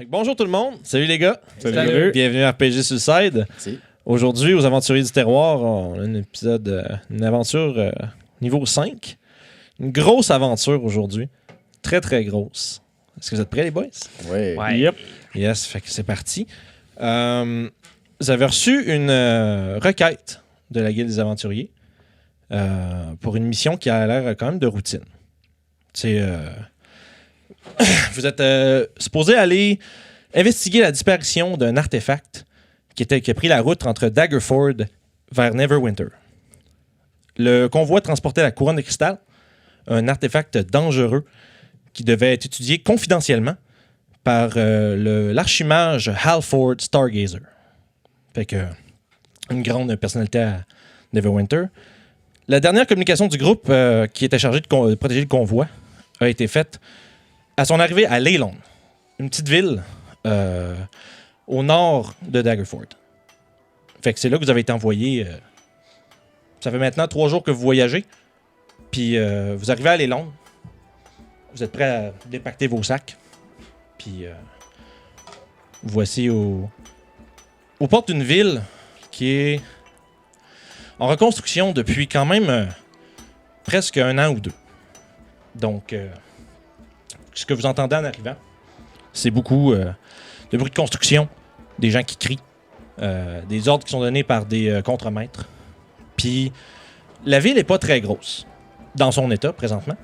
Bonjour tout le monde, salut les gars. Salut. Bienvenue à RPG Suicide. Merci. Aujourd'hui, aux Aventuriers du Terroir, on a un épisode, une aventure niveau 5. Une grosse aventure aujourd'hui. Très très grosse. Est-ce que vous êtes prêts les boys? Oui. Ouais. Yep. Yes, fait que c'est parti. Vous avez reçu une requête de la Guilde des Aventuriers pour une mission qui a l'air quand même de routine. C'est... vous êtes supposé aller investiguer la disparition d'un artefact qui a pris la route entre Daggerford vers Neverwinter. Le convoi transportait la couronne de cristal, un artefact dangereux qui devait être étudié confidentiellement par l'archimage Halford Stargazer. Fait que une grande personnalité à Neverwinter. La dernière communication du groupe qui était chargé de protéger le convoi a été faite à son arrivée à Leyland, une petite ville au nord de Daggerford. Fait que c'est là que vous avez été envoyé. Ça fait maintenant 3 jours que vous voyagez. Puis vous arrivez à Leyland. Vous êtes prêts à dépacter vos sacs. Puis voici aux portes d'une ville qui est en reconstruction depuis quand même presque 1 an ou 2. Donc, ce que vous entendez en arrivant, c'est beaucoup de bruit de construction, des gens qui crient, des ordres qui sont donnés par des contremaîtres. Puis, la ville n'est pas très grosse dans son état présentement.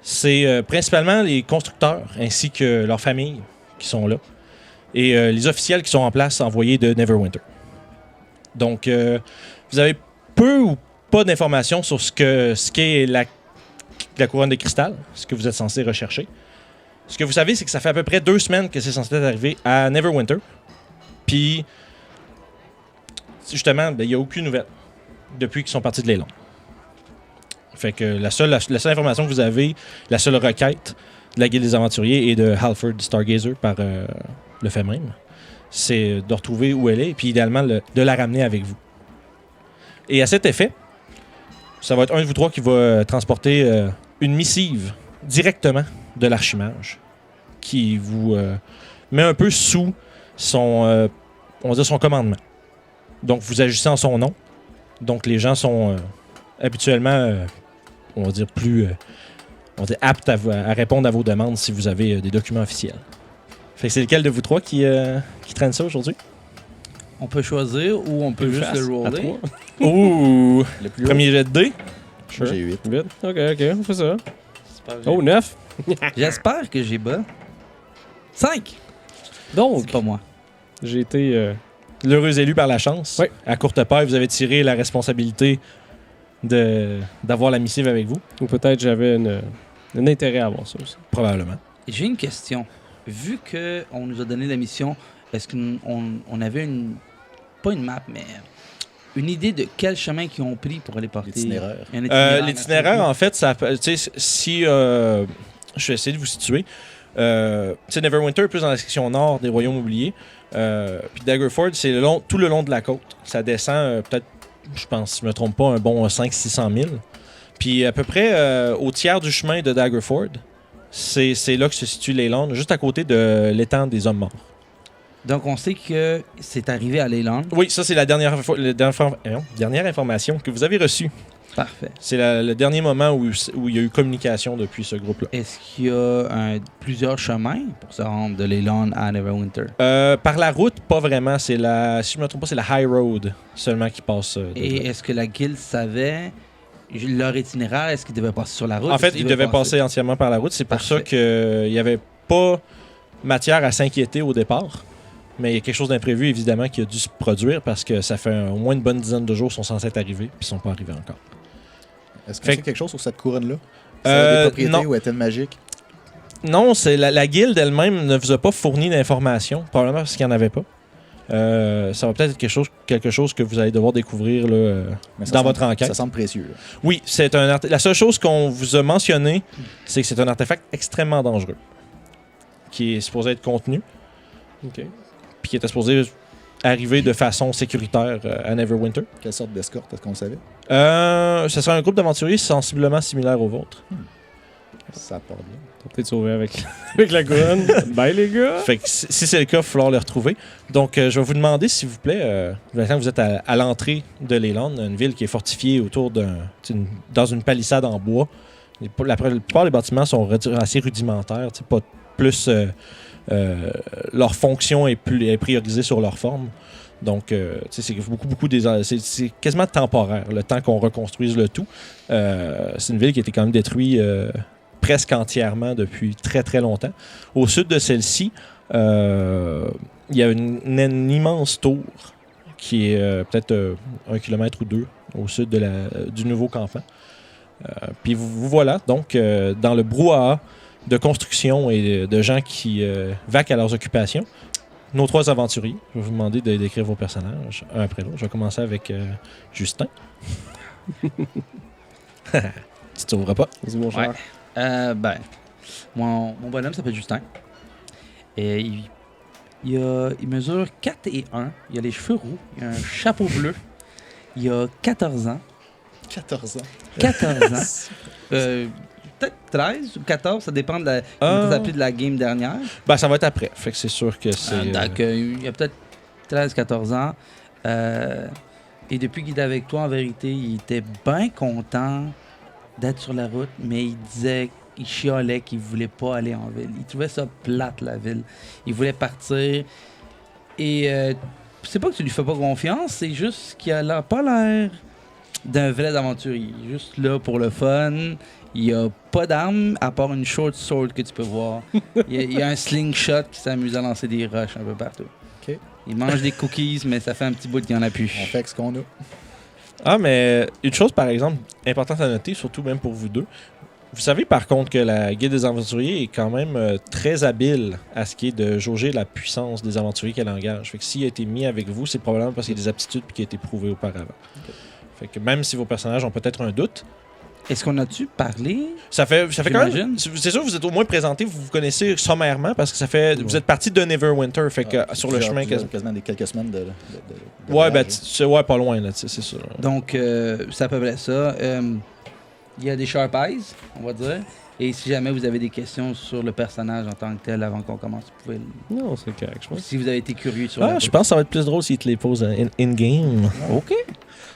C'est principalement les constructeurs ainsi que leurs familles qui sont là et les officiels qui sont en place envoyés de Neverwinter. Donc, vous avez peu ou pas d'informations sur ce qu'est la couronne de cristal, ce que vous êtes censé rechercher. Ce que vous savez, c'est que ça fait à peu près 2 semaines que c'est censé être arrivé à Neverwinter. Puis, justement, il n'y a aucune nouvelle depuis qu'ils sont partis de Leyland. Fait que la seule information que vous avez, la seule requête de la Guilde des Aventuriers et de Halford Stargazer par le fait même, c'est de retrouver où elle est et puis idéalement de la ramener avec vous. Et à cet effet, ça va être un de vous trois qui va transporter une missive directement de l'archimage qui vous met un peu sous son, on va dire son commandement. Donc vous agissez en son nom. Donc les gens sont habituellement, on va dire plus aptes à répondre à vos demandes si vous avez des documents officiels. Fait que c'est lequel de vous trois qui traîne ça aujourd'hui? On peut choisir ou on peut juste le roller. Ouh! Le plus Premier jet de dés. Moi, j'ai 8. 8. Ok, on fait ça. Super, Oh, 9. J'espère que j'ai bas. 5! Donc, C'est pas moi. j'ai été... L'heureux élu par la chance. Oui. À courte paille, vous avez tiré la responsabilité d'avoir la missive avec vous. ou peut-être j'avais un intérêt à avoir ça aussi. Probablement. J'ai une question. Vu qu'on nous a donné la mission, est-ce qu'on avait pas une map, mais une idée de quel chemin qu'ils ont pris pour aller porter L'itinéraire. un itinéraire? L'itinéraire, en fait, ça, tu sais, si je vais essayer de vous situer. Tu sais, Neverwinter est plus dans la section nord des royaumes oubliés. Puis Daggerford, c'est tout le long de la côte. Ça descend peut-être, je pense, si je me trompe pas, un bon 500-600 000. Puis à peu près au tiers du chemin de Daggerford, c'est là que se situe Leyland, juste à côté de l'étang des hommes morts. Donc, on sait que c'est arrivé à Leyland. Oui, ça, c'est la dernière information que vous avez reçue. Parfait. C'est le dernier moment où il y a eu communication depuis ce groupe-là. Est-ce qu'il y a plusieurs chemins pour se rendre de Leyland à Neverwinter? Par la route, pas vraiment. Si je me trompe pas, c'est la High Road seulement qui passe. Et est-ce que la guilde savait leur itinéraire? Est-ce qu'ils devaient passer sur la route? En fait, ils devaient passer entièrement par la route. C'est pour Parfait. ça qu'il n'y avait pas matière à s'inquiéter au départ. Mais il y a quelque chose d'imprévu, évidemment, qui a dû se produire parce que ça fait au moins une bonne dizaine de jours qu'ils sont censés être arrivés puis ils sont pas arrivés encore. Est-ce qu'on Fait sait quelque chose sur cette couronne-là? Ça a des propriétés non. ou est-elle magique? Non, c'est la guilde elle-même ne vous a pas fourni d'informations, probablement parce qu'il n'y en avait pas. Ça va peut-être être quelque chose que vous allez devoir découvrir là, Mais ça dans semble- votre enquête. Ça semble précieux. Là. Oui, c'est la seule chose qu'on vous a mentionné, c'est que c'est un artefact extrêmement dangereux qui est supposé être contenu OK. puis qui était supposé arriver de façon sécuritaire à Neverwinter. Quelle sorte d'escorte est-ce qu'on savait? Ce sera un groupe d'aventuriers sensiblement similaire au vôtre. Ça part bien. T'as peut-être sauvé avec, avec la couronne. Bye, les gars! Fait que si c'est le cas, il va falloir le retrouver. Donc, je vais vous demander, s'il vous plaît, maintenant que vous êtes à l'entrée de Leyland, une ville qui est fortifiée autour dans une palissade en bois. La plupart des bâtiments sont assez rudimentaires, pas plus... leur fonction est priorisée sur leur forme. Donc, c'est beaucoup c'est quasiment temporaire, le temps qu'on reconstruise le tout. C'est une ville qui a été quand même détruite presque entièrement depuis très très longtemps. Au sud de celle-ci, il y a une immense tour qui est peut-être 1 kilomètre ou 2 au sud du nouveau campement. Puis vous voilà donc dans le brouhaha de construction et de gens qui vaquent à leurs occupations. Nos 3 aventuriers, je vais vous demander de décrire vos personnages un après l'autre. Je vais commencer avec Justin. Tu t'ouvres pas. Vas-y, mon cher. Mon bonhomme s'appelle Justin. Et il mesure 4 et 1. Il a les cheveux roux. Il a un chapeau bleu. Il a 14 ans. 14 ans. 14 ans. Peut-être 13 ou 14, ça dépend de la game dernière. Ben, ça va être après. Fait que c'est sûr que c'est... Donc, il a peut-être 13-14 ans. Et depuis qu'il est avec toi, en vérité, il était bien content d'être sur la route, mais il chialait qu'il voulait pas aller en ville. Il trouvait ça plate, la ville. Il voulait partir. Et c'est pas que tu lui fais pas confiance, c'est juste qu'il a pas l'air d'un vrai aventurier. Il est juste là pour le fun. Il n'y a pas d'armes à part une short sword que tu peux voir. Il y a un slingshot qui s'amuse à lancer des rushs un peu partout. OK. Il mange des cookies, mais ça fait un petit bout qu'il n'y en a plus. On fait avec ce qu'on a. Ah, mais une chose, par exemple, importante à noter, surtout même pour vous deux. Vous savez, par contre, que la Guilde des aventuriers est quand même très habile à ce qui est de jauger la puissance des aventuriers qu'elle engage. Fait que s'il a été mis avec vous, c'est probablement parce qu'il y a des aptitudes et qu'il a été prouvé auparavant. Okay. Fait que même si vos personnages ont peut-être un doute, est-ce qu'on a-tu parlé? Ça fait quand même... C'est sûr que vous êtes au moins présenté, vous connaissez sommairement, parce que ça fait... Vous êtes parti de Neverwinter, fait que sur le chemin... Quasiment quelques semaines de ouais, ben, pas loin, là, c'est sûr. Donc, c'est à peu près ça. Il y a des sharp eyes, on va dire. Et si jamais vous avez des questions sur le personnage en tant que tel avant qu'on commence, vous pouvez... Non, c'est correct, je pense. Si vous avez été curieux sur je pense que ça va être plus drôle s'il te les pose in-game. OK.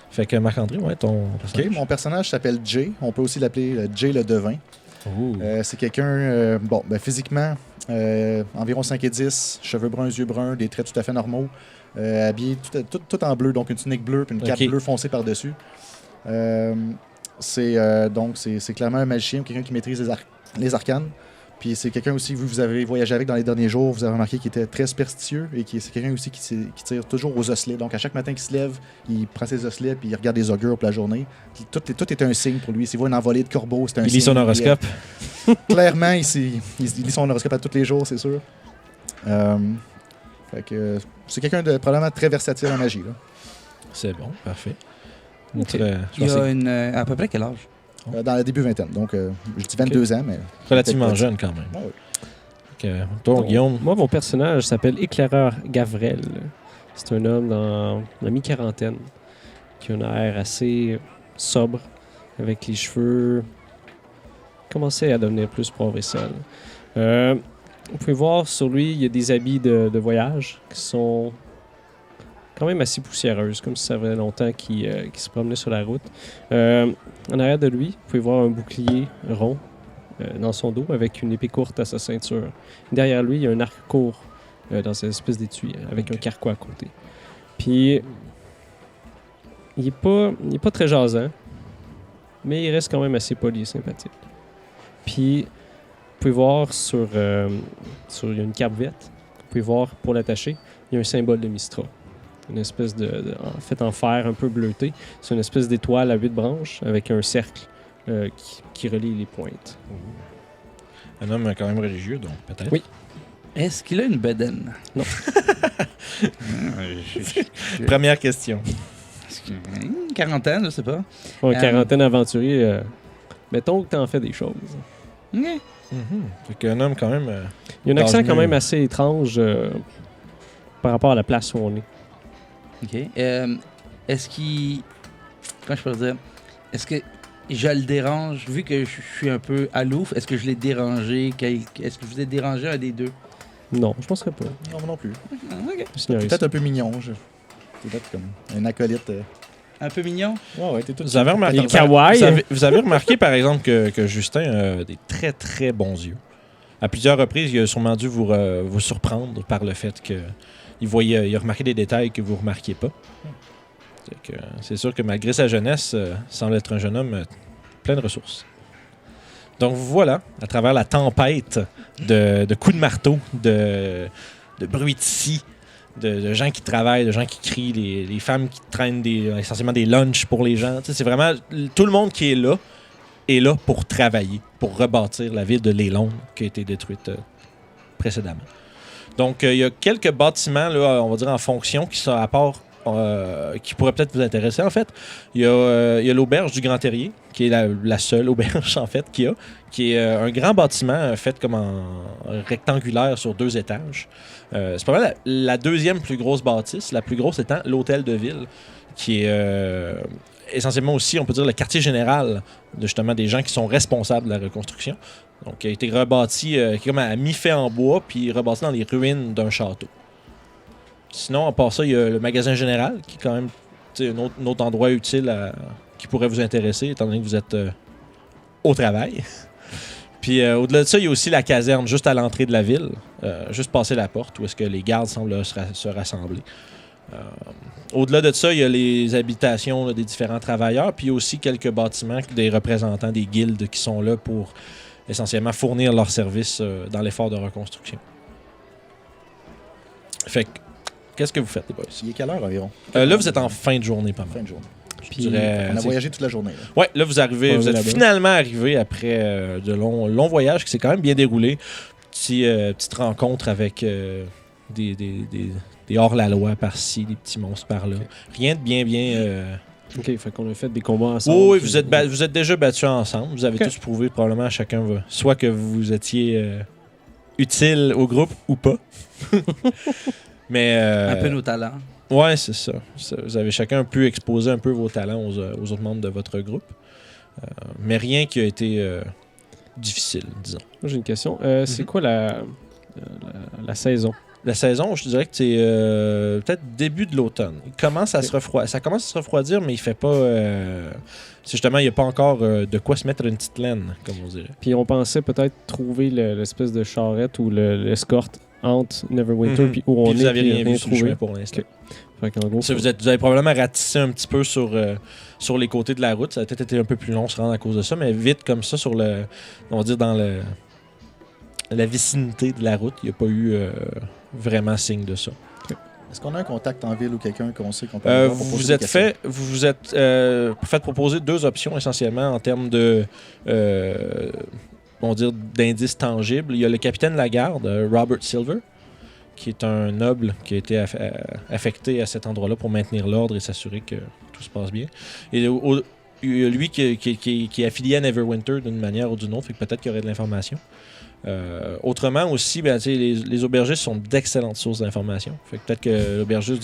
Fait que Marc-André, ouais, ton personnage. OK, mon personnage s'appelle Jay. On peut aussi l'appeler Jay le devin. C'est quelqu'un, physiquement, environ 5 et 10, cheveux bruns, yeux bruns, des traits tout à fait normaux, habillé tout en bleu, donc une tunique bleue puis une cape bleue foncée par-dessus. C'est clairement un magicien, quelqu'un qui maîtrise les arcanes. Puis c'est quelqu'un aussi, vous avez voyagé avec dans les derniers jours, vous avez remarqué qu'il était très superstitieux et c'est quelqu'un aussi qui tire toujours aux osselets. Donc à chaque matin qu'il se lève, il prend ses osselets puis il regarde des augures pour la journée. Tout est un signe pour lui. S'il voit une envolée de corbeaux, c'est un signe. Il lit son horoscope. Clairement, il lit son horoscope à tous les jours, c'est sûr. Fait que c'est quelqu'un de probablement très versatile en magie. Là. C'est bon, parfait. Okay. Il a à peu près quel âge? Dans le début vingtaine. Donc, je dis 22 ans, mais... Relativement jeune, quand même. Ah, oui. Toi, Guillaume? Moi, mon personnage s'appelle Éclaireur Gavrel. C'est un homme dans la mi-quarantaine qui a un air assez sobre, avec les cheveux commençaient à devenir plus pauvres et sales. Vous pouvez voir sur lui, il y a des habits de voyage qui sont quand même assez poussiéreuses, comme si ça faisait longtemps qu'il se promenait sur la route. En arrière de lui, vous pouvez voir un bouclier rond dans son dos avec une épée courte à sa ceinture. Derrière lui, il y a un arc court dans cette espèce d'étui avec un carquois à côté. Puis, il n'est pas très jasant, mais il reste quand même assez poli et sympathique. Puis, vous pouvez voir il y a une cape verte. Vous pouvez voir, pour l'attacher, il y a un symbole de Mystra. Une espèce fait en fer un peu bleuté. C'est une espèce d'étoile à 8 branches avec un cercle qui relie les pointes. Un homme quand même religieux, donc peut-être. Oui. Est-ce qu'il a une bedaine? Non. Première question. Une quarantaine, je sais pas. Une quarantaine aventurier, mettons que tu en fais des choses. OK. Fait qu'un homme quand même... il y a un accent quand même assez étrange par rapport à la place où on est. OK. Est-ce qu'il... Comment je peux dire? Est-ce que je le dérange, vu que je suis un peu alouf, est-ce que je l'ai dérangé? Est-ce que je vous ai dérangé un des deux? Non, je penserais pas. Non, moi non plus. Ok. Signoris. Peut-être un peu mignon. T'es peut-être comme un acolyte. Un peu mignon? Ouais, t'es tout. Vous avez remarqué, Il est kawaii. vous avez remarqué, par exemple, que Justin a des très, très bons yeux. À plusieurs reprises, il a sûrement dû vous surprendre par le fait qu'il a remarqué des détails que vous ne remarquiez pas. C'est sûr que malgré sa jeunesse, semble être un jeune homme plein de ressources. Donc voilà, à travers la tempête de coups de marteau, de bruits de scie, de gens qui travaillent, de gens qui crient, les femmes qui traînent essentiellement des lunchs pour les gens. Tu sais, c'est vraiment tout le monde qui est là pour travailler, pour rebâtir la ville de Lélonde qui a été détruite précédemment. Donc, il y a quelques bâtiments, là, on va dire en fonction, qui sont à part, qui pourraient peut-être vous intéresser. En fait, il y a l'auberge du Grand Terrier, qui est la seule auberge, en fait, qu'il y a, qui est un grand bâtiment fait comme en rectangulaire sur 2 étages. C'est pas mal la deuxième plus grosse bâtisse, la plus grosse étant l'hôtel de ville, qui est essentiellement aussi, on peut dire, le quartier général de justement des gens qui sont responsables de la reconstruction. Donc, il a été rebâti, qui est comme à mi-fait en bois, puis rebâti dans les ruines d'un château. Sinon, à part ça, il y a le magasin général, qui est quand même un autre endroit utile qui pourrait vous intéresser, étant donné que vous êtes au travail. Puis au-delà de ça, il y a aussi la caserne juste à l'entrée de la ville, juste passer la porte, où est-ce que les gardes semblent se rassembler. Au-delà de ça, il y a les habitations là, des différents travailleurs, puis il y a aussi quelques bâtiments des représentants des guildes qui sont là pour essentiellement fournir leurs services dans l'effort de reconstruction. Fait que, qu'est-ce que vous faites, les boys? Il est quelle heure environ? Là, vous êtes en fin de journée, pas mal. Fin de journée. Je dirais, On a voyagé toute la journée. Là. Ouais, là, vous arrivez, vous êtes là-bas. finalement arrivé après de longs voyages qui s'est quand même bien déroulé. Petite rencontre avec des hors-la-loi par-ci, des petits monstres par-là. Rien de bien... Ok, fait qu'on a fait des combats ensemble. Oui, puis- vous êtes déjà battus ensemble. Vous avez Ok. tous prouvé probablement à chacun, soit que vous étiez utile au groupe ou pas. Mais Un peu nos talents. ouais, c'est ça. Vous avez chacun pu exposer un peu vos talents aux autres membres de votre groupe. Mais rien qui a été difficile, disons. Moi, j'ai une question. C'est quoi la saison? La saison, je te dirais que c'est peut-être début de l'automne. Ça commence à se refroidir, mais il fait pas... c'est justement, il n'y a pas encore de quoi se mettre une petite laine, comme on dirait. Puis on pensait peut-être trouver l'espèce de charrette ou l'escorte entre Neverwinter Mhm. puis où on Puis vous est, avez puis rien vu sur le trouvé. chemin pour l'instant. Ok. Fait qu'en gros, Ça, vous avez probablement ratissé un petit peu sur les côtés de la route. Ça a peut-être été un peu plus long se rendre à cause de ça, mais vite comme ça, on va dire dans la vicinité de la route, il n'y a pas eu vraiment signe de ça. Est-ce qu'on a un contact en ville ou quelqu'un qu'on sait qu'on peut aller voir pour Vous poser des questions? vous êtes fait proposer 2 options essentiellement en termes de on va dire d'indices tangibles. Il y a le capitaine de la garde, Robert Silver, qui est un noble qui a été affecté à cet endroit-là pour maintenir l'ordre et s'assurer que tout se passe bien. Et il y a lui qui est affilié à Neverwinter d'une manière ou d'une autre, fait que peut-être qu'il y aurait de l'information. Autrement aussi, ben, les aubergistes sont d'excellentes sources d'informations. Fait que peut-être que l'aubergiste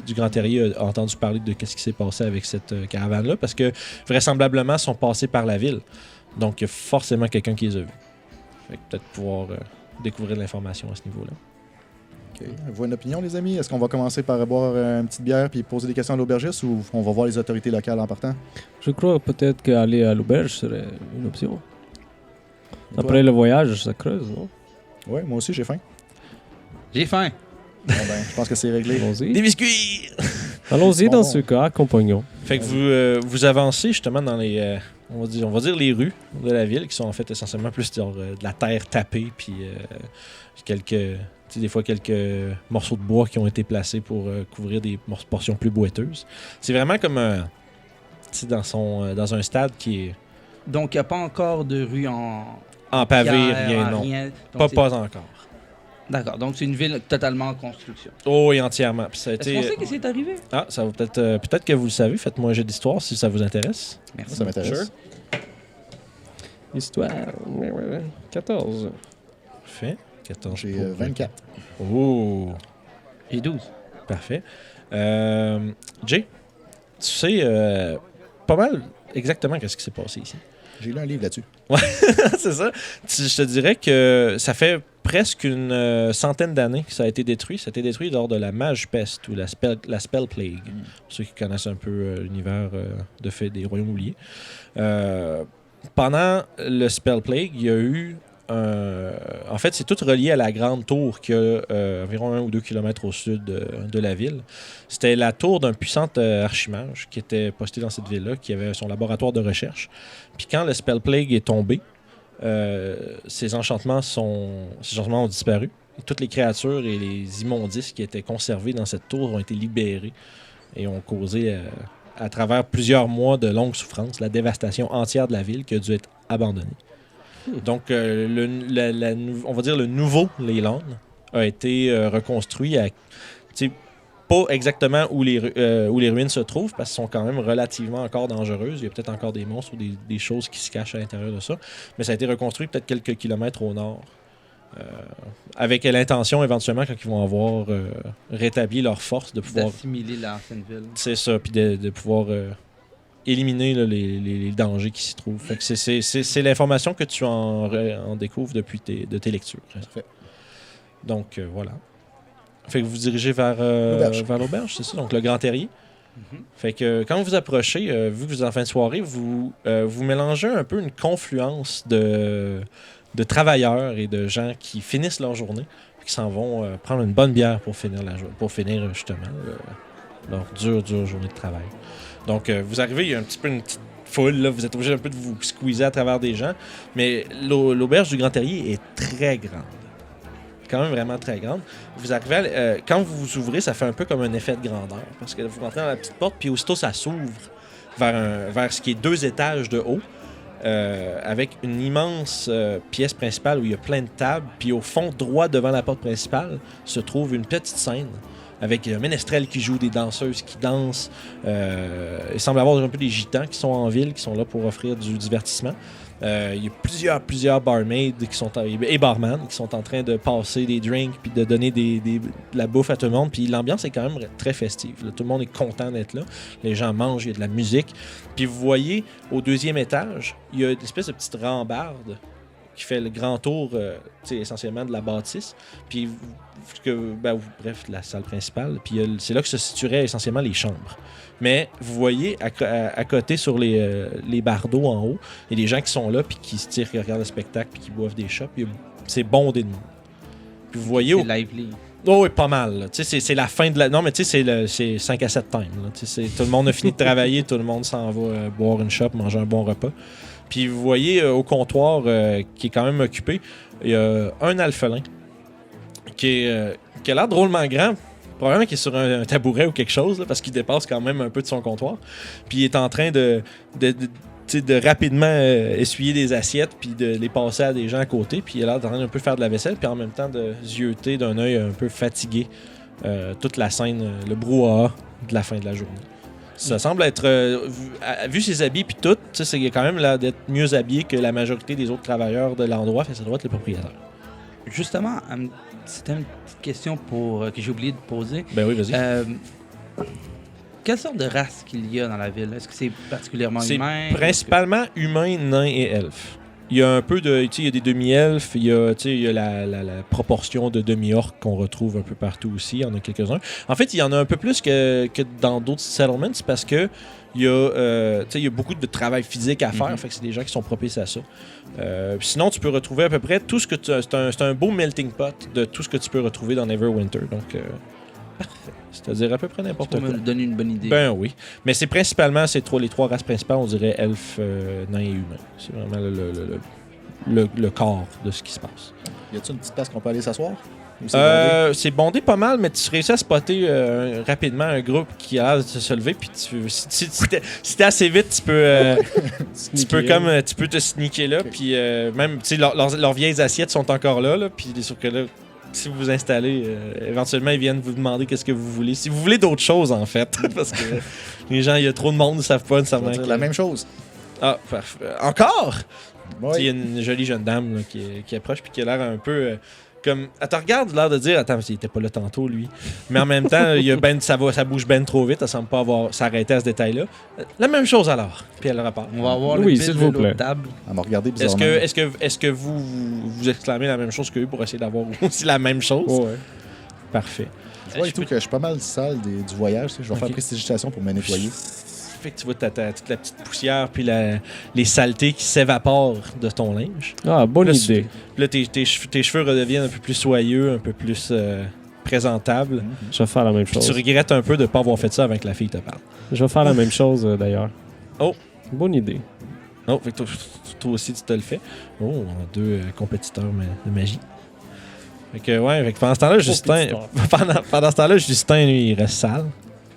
du Grand Terrier a entendu parler de ce qui s'est passé avec cette caravane-là, parce que vraisemblablement, ils sont passés par la ville. Donc, il y a forcément quelqu'un qui les a vus. Fait que peut-être pouvoir découvrir de l'information à ce niveau-là. Ok. Vous avez une opinion, les amis? Est-ce qu'on va commencer par boire une petite bière puis poser des questions à l'aubergiste ou on va voir les autorités locales en partant? je crois peut-être qu'aller à l'auberge serait une option. Et toi? Après le voyage, ça creuse, non? Ouais, moi aussi, j'ai faim. J'ai faim. Bon, ben, je pense que c'est réglé. Allons-y. Des biscuits! Allons-y Bon, dans bon. ce cas, accompagnons. Fait que vous avancez justement dans les... on va dire les rues de la ville, qui sont en fait essentiellement plus genre, de la terre tapée, puis des fois quelques morceaux de bois qui ont été placés pour couvrir des portions plus boiteuses. C'est vraiment comme dans un stade qui est Donc, il n'y a pas encore de rue en pavé, pierre, rien, en non. rien. Donc, Pas encore. D'accord. Donc, c'est une ville totalement en construction. Oh, et entièrement. Puis ça a Est-ce été... qu'on sait qu'est-ce qui est arrivé? Ah, ça va peut-être que vous le savez. Faites-moi un jeu d'histoire si ça vous intéresse. Merci. Ça m'intéresse. Sure. Histoire. 14. Parfait. 14 J'ai pour 24. Oh, J'ai 12. parfait. Jay, tu sais pas mal exactement ce qui s'est passé ici. J'ai lu un livre là-dessus. C'est ça. Je te dirais que ça fait presque une centaine d'années que ça a été détruit. Ça a été détruit lors de la Mage Pest ou la Spell Plague. Pour ceux qui connaissent un peu l'univers des Royaumes oubliés. Pendant le Spell Plague, il y a eu en fait, c'est tout relié à la grande tour qui a environ 1 ou 2 kilomètres au sud de la ville. C'était la tour d'un puissant archimage qui était posté dans cette ville-là, qui avait son laboratoire de recherche. Puis quand le Spell Plague est tombé, ces enchantements ont disparu. Et toutes les créatures et les immondices qui étaient conservés dans cette tour ont été libérés et ont causé, à travers plusieurs mois de longues souffrances, la dévastation entière de la ville qui a dû être abandonnée. Donc, on va dire le nouveau Leyland a été reconstruit à, pas exactement où les ruines se trouvent, parce qu'elles sont quand même relativement encore dangereuses. Il y a peut-être encore des monstres ou des choses qui se cachent à l'intérieur de ça. Mais ça a été reconstruit peut-être quelques kilomètres au nord. Avec l'intention, éventuellement, quand ils vont avoir rétabli leur force, de pouvoir... D'assimiler l'ancienne ville. C'est ça, puis de pouvoir... éliminer là, les dangers qui s'y trouvent. Fait que c'est l'information que tu en découvres depuis tes lectures. Parfait. Donc, voilà. Fait que vous dirigez vers l'auberge, c'est ça? Donc, le Grand Terrier. Fait que quand vous approchez, vu que vous êtes en fin de soirée, vous mélangez un peu une confluence de travailleurs et de gens qui finissent leur journée, qui s'en vont prendre une bonne bière pour finir justement leur dure journée de travail. Donc, vous arrivez, il y a un petit peu une petite foule, là, vous êtes obligé un peu de vous squeezer à travers des gens, mais l'auberge du Grand Terrier est très grande. Quand même vraiment très grande. Vous arrivez, quand vous vous ouvrez, ça fait un peu comme un effet de grandeur, parce que vous rentrez dans la petite porte, puis aussitôt ça s'ouvre vers ce qui est 2 étages de haut, avec une immense pièce principale où il y a plein de tables, puis au fond, droit devant la porte principale, se trouve une petite scène avec un ménestrel qui joue, des danseuses qui dansent. Il semble y avoir un peu des gitans qui sont en ville, qui sont là pour offrir du divertissement. Il y a plusieurs barmaids et barman qui sont en train de passer des drinks puis de donner de la bouffe à tout le monde. Puis l'ambiance est quand même très festive. Là. Tout le monde est content d'être là. Les gens mangent, il y a de la musique. Puis vous voyez, au 2e étage, il y a une espèce de petite rambarde qui fait le grand tour, essentiellement de la bâtisse. Puis, bref, la salle principale. Puis c'est là que se situeraient essentiellement les chambres. Mais vous voyez, à côté, sur les bardeaux en haut, il y a des gens qui sont là, puis qui se tirent, qui regardent le spectacle, puis qui boivent des shots. C'est bondé de monde. Puis vous voyez... C'est lively. Oh oui, pas mal. C'est la fin de la... Non, mais tu sais, c'est 5 à 7 time. Là. Tout le monde a fini de travailler, tout le monde s'en va boire une shop, manger un bon repas. Puis vous voyez au comptoir qui est quand même occupé, il y a un alphelin qui a l'air drôlement grand. Probablement qu'il est sur un tabouret ou quelque chose, là, parce qu'il dépasse quand même un peu de son comptoir. Puis il est en train de rapidement essuyer des assiettes puis de les passer à des gens à côté. Puis il a l'air en train d'un peu faire de la vaisselle, puis en même temps de zioter d'un œil un peu fatigué toute la scène, le brouhaha de la fin de la journée. Ça semble être, vu ses habits puis tout, il a quand même l'air d'être mieux habillé que la majorité des autres travailleurs de l'endroit, fait que ça doit être le propriétaire. Justement, c'était une petite question que j'ai oublié de poser. Ben oui, vas-y. Quelle sorte de race qu'il y a dans la ville? Est-ce que c'est particulièrement humain? C'est principalement humain, nain et elfe. Il y a un peu de... il y a des demi-elfes, il y a la proportion de demi-orques qu'on retrouve un peu partout aussi. Il y en a quelques-uns. En fait, il y en a un peu plus que dans d'autres settlements parce que il y a beaucoup de travail physique à faire. Fait que c'est des gens qui sont propices à ça. Sinon, tu peux retrouver à peu près tout ce que c'est un beau melting pot de tout ce que tu peux retrouver dans Neverwinter. Donc, parfait. C'est-à-dire à peu près n'importe quoi. Ça me donne une bonne idée. Ben oui. Mais c'est principalement les 3 races principales, on dirait elfes, nains et humains. C'est vraiment le corps de ce qui se passe. Y a-t-il une petite place qu'on peut aller s'asseoir? C'est bondé pas mal, mais tu réussis à spotter rapidement un groupe qui a hâte de se lever. Puis si t'es assez vite, tu peux tu peux te sneaker là. Okay. Puis même, tu sais, leurs vieilles assiettes sont encore là. Puis sauf que là, si vous vous installez, éventuellement, ils viennent vous demander qu'est-ce que vous voulez. Si vous voulez d'autres choses, en fait. Parce que les gens, il y a trop de monde, ils savent pas nécessairement. La même chose. Ah, parfait. Encore? Oui. Il y a une jolie jeune dame là, qui approche puis qui a l'air un peu... Comme, elle te regarde, l'air de dire, attends, il était pas là tantôt, lui. Mais en même temps, ça bouge ben trop vite, elle semble pas avoir s'arrêter à ce détail-là. La même chose alors. Puis elle repart. On va avoir Oui, le s'il bill vous de plaît. l'autre table. Elle m'a regardé Est-ce bizarrement. que vous exclamez la même chose qu'eux pour essayer d'avoir aussi la même chose? Ouais. Parfait. Tu vois et tout que je suis pas mal sale du voyage. Tu sais, je vais faire Ok. prestidigitation pour me nettoyer. Fait que tu vois toute la petite poussière puis les saletés qui s'évaporent de ton linge. Ah, bonne Là, idée. Puis là, tes cheveux redeviennent un peu plus soyeux, un peu plus présentables. Je vais faire la même Puis chose. tu regrettes un peu de ne pas avoir fait ça avec la fille qui te parle. Je vais faire la même chose, d'ailleurs. Oh. Bonne idée. Oh, fait que toi aussi, tu te le fais. Oh, on a deux compétiteurs de magie. Fait que, ouais, fait que pendant ce temps-là, Justin... pendant ce temps-là, Justin, lui, il reste sale.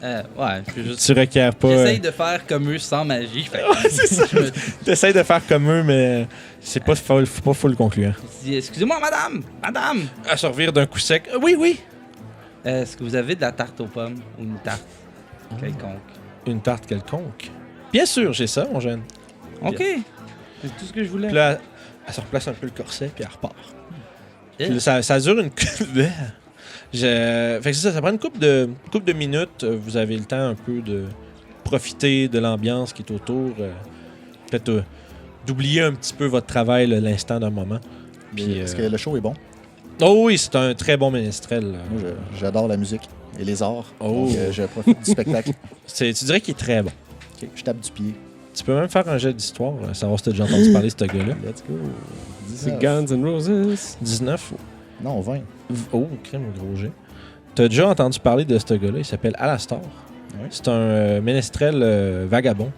Ouais, je peux juste. Tu requiers pas... J'essaye de faire comme eux sans magie. Fait que c'est ça. je me T'essayes de faire comme eux, mais c'est pas full concluant. dis, excusez-moi, madame! Madame! À se revire d'un coup sec. Oui, oui. Est-ce que vous avez de la tarte aux pommes ou une tarte quelconque? Une tarte quelconque. Bien sûr, j'ai ça, mon jeune. Ok. C'est tout ce que je voulais. Puis là, elle se replace un peu le corset, puis elle repart. Eh? Puis là, ça dure une... Fait que c'est ça, ça prend une couple de minutes. Vous avez le temps un peu de profiter de l'ambiance qui est autour. Peut-être d'oublier un petit peu votre travail l'instant d'un moment. Puis, Est-ce que le show est bon? Oh oui, c'est un très bon ménestrel. Moi, j'adore la musique et les arts. Oh. Donc, je profite du spectacle. Tu dirais qu'il est très bon. Ok, je tape du pied. Tu peux même faire un jet d'histoire, savoir si t'as déjà entendu parler de ce gars-là. Let's go. C'est 19. Guns N' Roses. 19. Non, 20. Oh, crème, gros jet. T'as déjà entendu parler de ce gars-là, il s'appelle Alastor. Ouais. C'est un ménestrel vagabond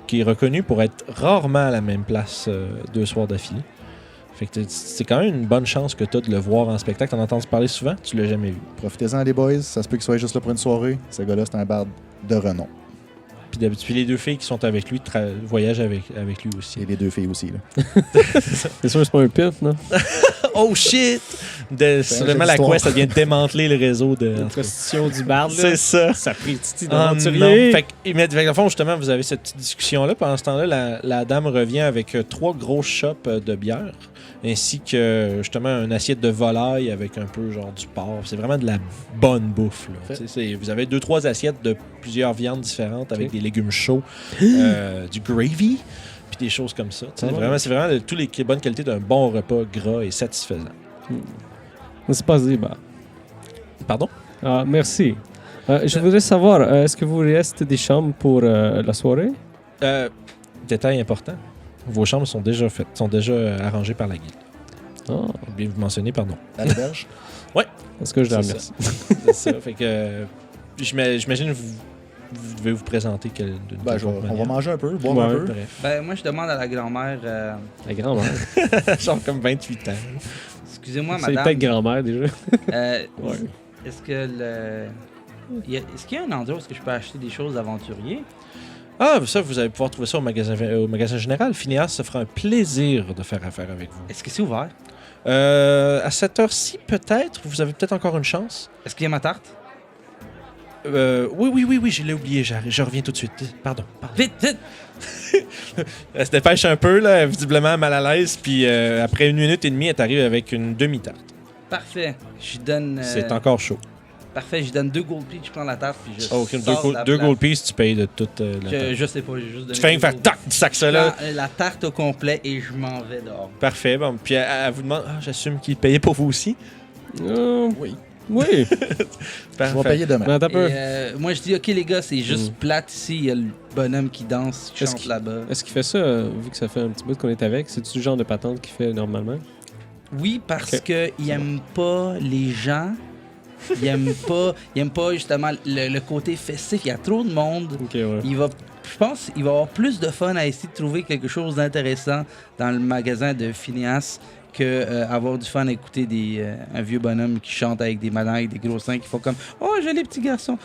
qui est reconnu pour être rarement à la même place 2 soirs d'affilée. Fait que c'est quand même une bonne chance que t'as de le voir en spectacle. T'en as entendu parler souvent? Tu l'as jamais vu. Profitez-en, les boys. Ça se peut qu'il soit juste là pour une soirée. Ce gars-là, c'est un barde de renom. Puis d'habitude, les deux filles qui sont avec lui voyagent avec lui aussi. Et les deux filles aussi. Là. C'est sûr que c'est pas un pimp, non? Oh shit! Seulement la d'histoire. quest, ça vient de démanteler le réseau de... La prostitution du barde, C'est ça. Ça pris Titi Ah, d'aventurier. non. Fait que, dans le fond, justement, vous avez cette petite discussion-là. Pendant ce temps-là, la dame revient avec 3 grosses chopes de bière, ainsi que, justement, une assiette de volaille avec un peu, genre, du porc. C'est vraiment de la bonne bouffe, là. Tu sais, vous avez 2-3 assiettes de plusieurs viandes différentes avec des légumes chauds, du gravy, puis des choses comme ça. Tu sais, c'est vraiment de toutes les bonnes qualités d'un bon repas gras et satisfaisant. C'est pas dit, bah. Pardon? Ah, merci. Je voudrais savoir, est-ce que vous restez des chambres pour la soirée? Détail important. Vos chambres sont déjà faites, sont déjà arrangées par la guilde. Ah, Bien vous mentionner, pardon. À l'auberge. est-ce que je la C'est remercie? C'est ça. Fait que j'imagine que vous devez vous présenter d'une Ben, quelconque on va manière. manger un peu, boire Ouais. un peu. Bref. Ben, moi, je demande à la grand-mère. La grand-mère. Genre comme 28 ans. Excusez-moi, C'est madame. peut-être grand-mère, déjà. Ouais. Est-ce que est-ce qu'il y a un endroit où est-ce que je peux acheter des choses d'aventurier? Ah, ça, vous allez pouvoir trouver ça au magasin général. Phineas se fera un plaisir de faire affaire avec vous. Est-ce que c'est ouvert? À cette heure-ci, peut-être. Vous avez peut-être encore une chance. Est-ce qu'il y a ma tarte? Oui, je l'ai oublié. Je reviens tout de suite. Pardon. Vite, vite! Elle se dépêche un peu, là, visiblement mal à l'aise. Puis après 1 minute et demie, elle arrive avec une demi-tarte. Parfait. Je donne. C'est encore chaud. Parfait, je donne 2 gold pieces, je prends la tarte, puis je. Oh, ok, sors de la deux place. gold pieces, tu payes de toute la tarte. Je sais pas, j'ai juste donné. Tu fais deux faire gold. tac, tu sacs ça Je là. prends la tarte au complet et je m'en vais dehors. Parfait. Bon, puis elle vous demande, j'assume qu'il payait pour vous aussi. Oui. Oui. Je vais Parfait. payer demain. Non, t'as Et, peur. moi, je dis, ok, les gars, c'est juste plate ici. Il y a le bonhomme qui danse, qui Est-ce chante qu'il- là-bas. Est-ce qu'il fait ça, vu que ça fait un petit bout qu'on est avec? C'est-tu le genre de patente qu'il fait normalement? Oui, parce Ok. que il aime pas les gens. Il aime pas justement le côté festif. Il y a trop de monde. Ok, ouais. Je pense qu'il va avoir plus de fun à essayer de trouver quelque chose d'intéressant dans le magasin de Phineas que avoir du fun à écouter un vieux bonhomme qui chante avec des madames avec des gros seins qui font comme « Oh, j'ai les petits garçons ».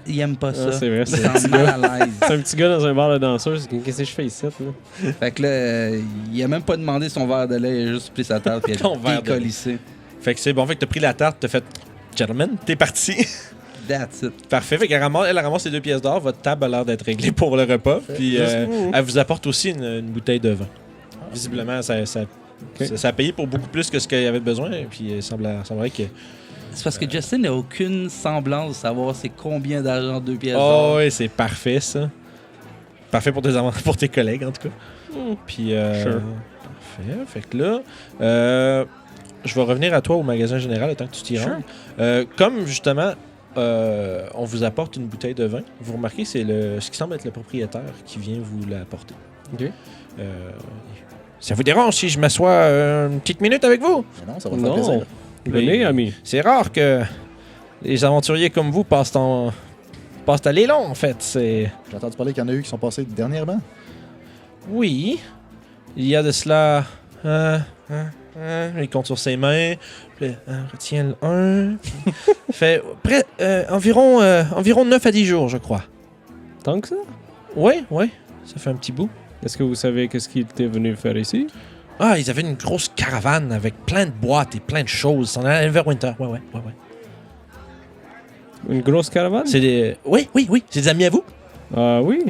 Il aime pas ça. c'est vrai, Il se c'est sent mal à l'aise. C'est un petit gars dans un bar de danseurs. Qu'est-ce que je fais ici, là? Fait que là, il a même pas demandé son verre de lait, il a juste pris sa tarte et il Ton a verre de lait. décollissé. Fait que c'est bon, fait que t'as pris la tarte, t'as fait, gentlemen, t'es parti. That's it. Parfait. Fait qu'elle ramasse les 2 pièces d'or. Votre table a l'air d'être réglée pour le repas. Puis elle vous apporte aussi une bouteille de vin. Visiblement, ça Ok. Ça a payé pour beaucoup plus que ce qu'il y avait besoin. Et puis il semblerait que. C'est parce que Justin n'a aucune semblance de savoir c'est combien d'argent 2 pièces Oh, d'or. ouais, c'est parfait, ça. Parfait pour pour tes collègues, en tout cas. Puis, Sure. parfait. Fait que là, je vais revenir à toi au magasin général le temps que tu t'y Sure. rendes. Comme, justement, on vous apporte une bouteille de vin, vous remarquez, c'est ce qui semble être le propriétaire qui vient vous l'apporter. Ok. Ça vous dérange si je m'assois une petite minute avec vous? Mais non, ça va te faire Non. plaisir. Venez, ami. C'est rare que les aventuriers comme vous passent à l'élan, en fait. C'est... J'ai entendu parler qu'il y en a eu qui sont passés dernièrement. Oui. Il y a de cela... il compte sur ses mains. Puis, retient le 1. Fait environ 9 à 10 jours, je crois. Tant que ça? Oui. Ça fait un petit bout. Est-ce que vous savez qu'est-ce qu'il était venu faire ici? Ah, ils avaient une grosse caravane avec plein de boîtes et plein de choses. On allait vers Winter. Ouais. Une grosse caravane? C'est des... Oui. C'est des amis à vous? Ah oui.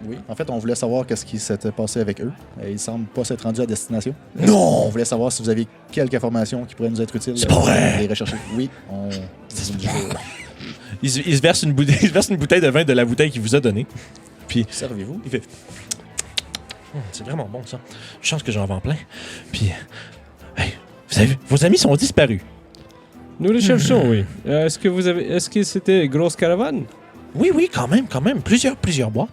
Oui. En fait, on voulait savoir qu'est-ce qui s'était passé avec eux. Ils semblent pas s'être rendus à destination. On Non! voulait savoir si vous aviez quelques informations qui pourraient nous être utiles. C'est pas vrai! Les rechercher. Oui, on... Il se verse une bouteille de vin de la bouteille qu'il vous a donnée. Puis... Servez-vous. Il fait... c'est vraiment bon, ça. Je pense que j'en vends plein. Puis... hey, vous avez vu, vos amis sont disparus. Nous les cherchons, oui. Est-ce que c'était une grosse caravane? Oui, quand même. Plusieurs boîtes.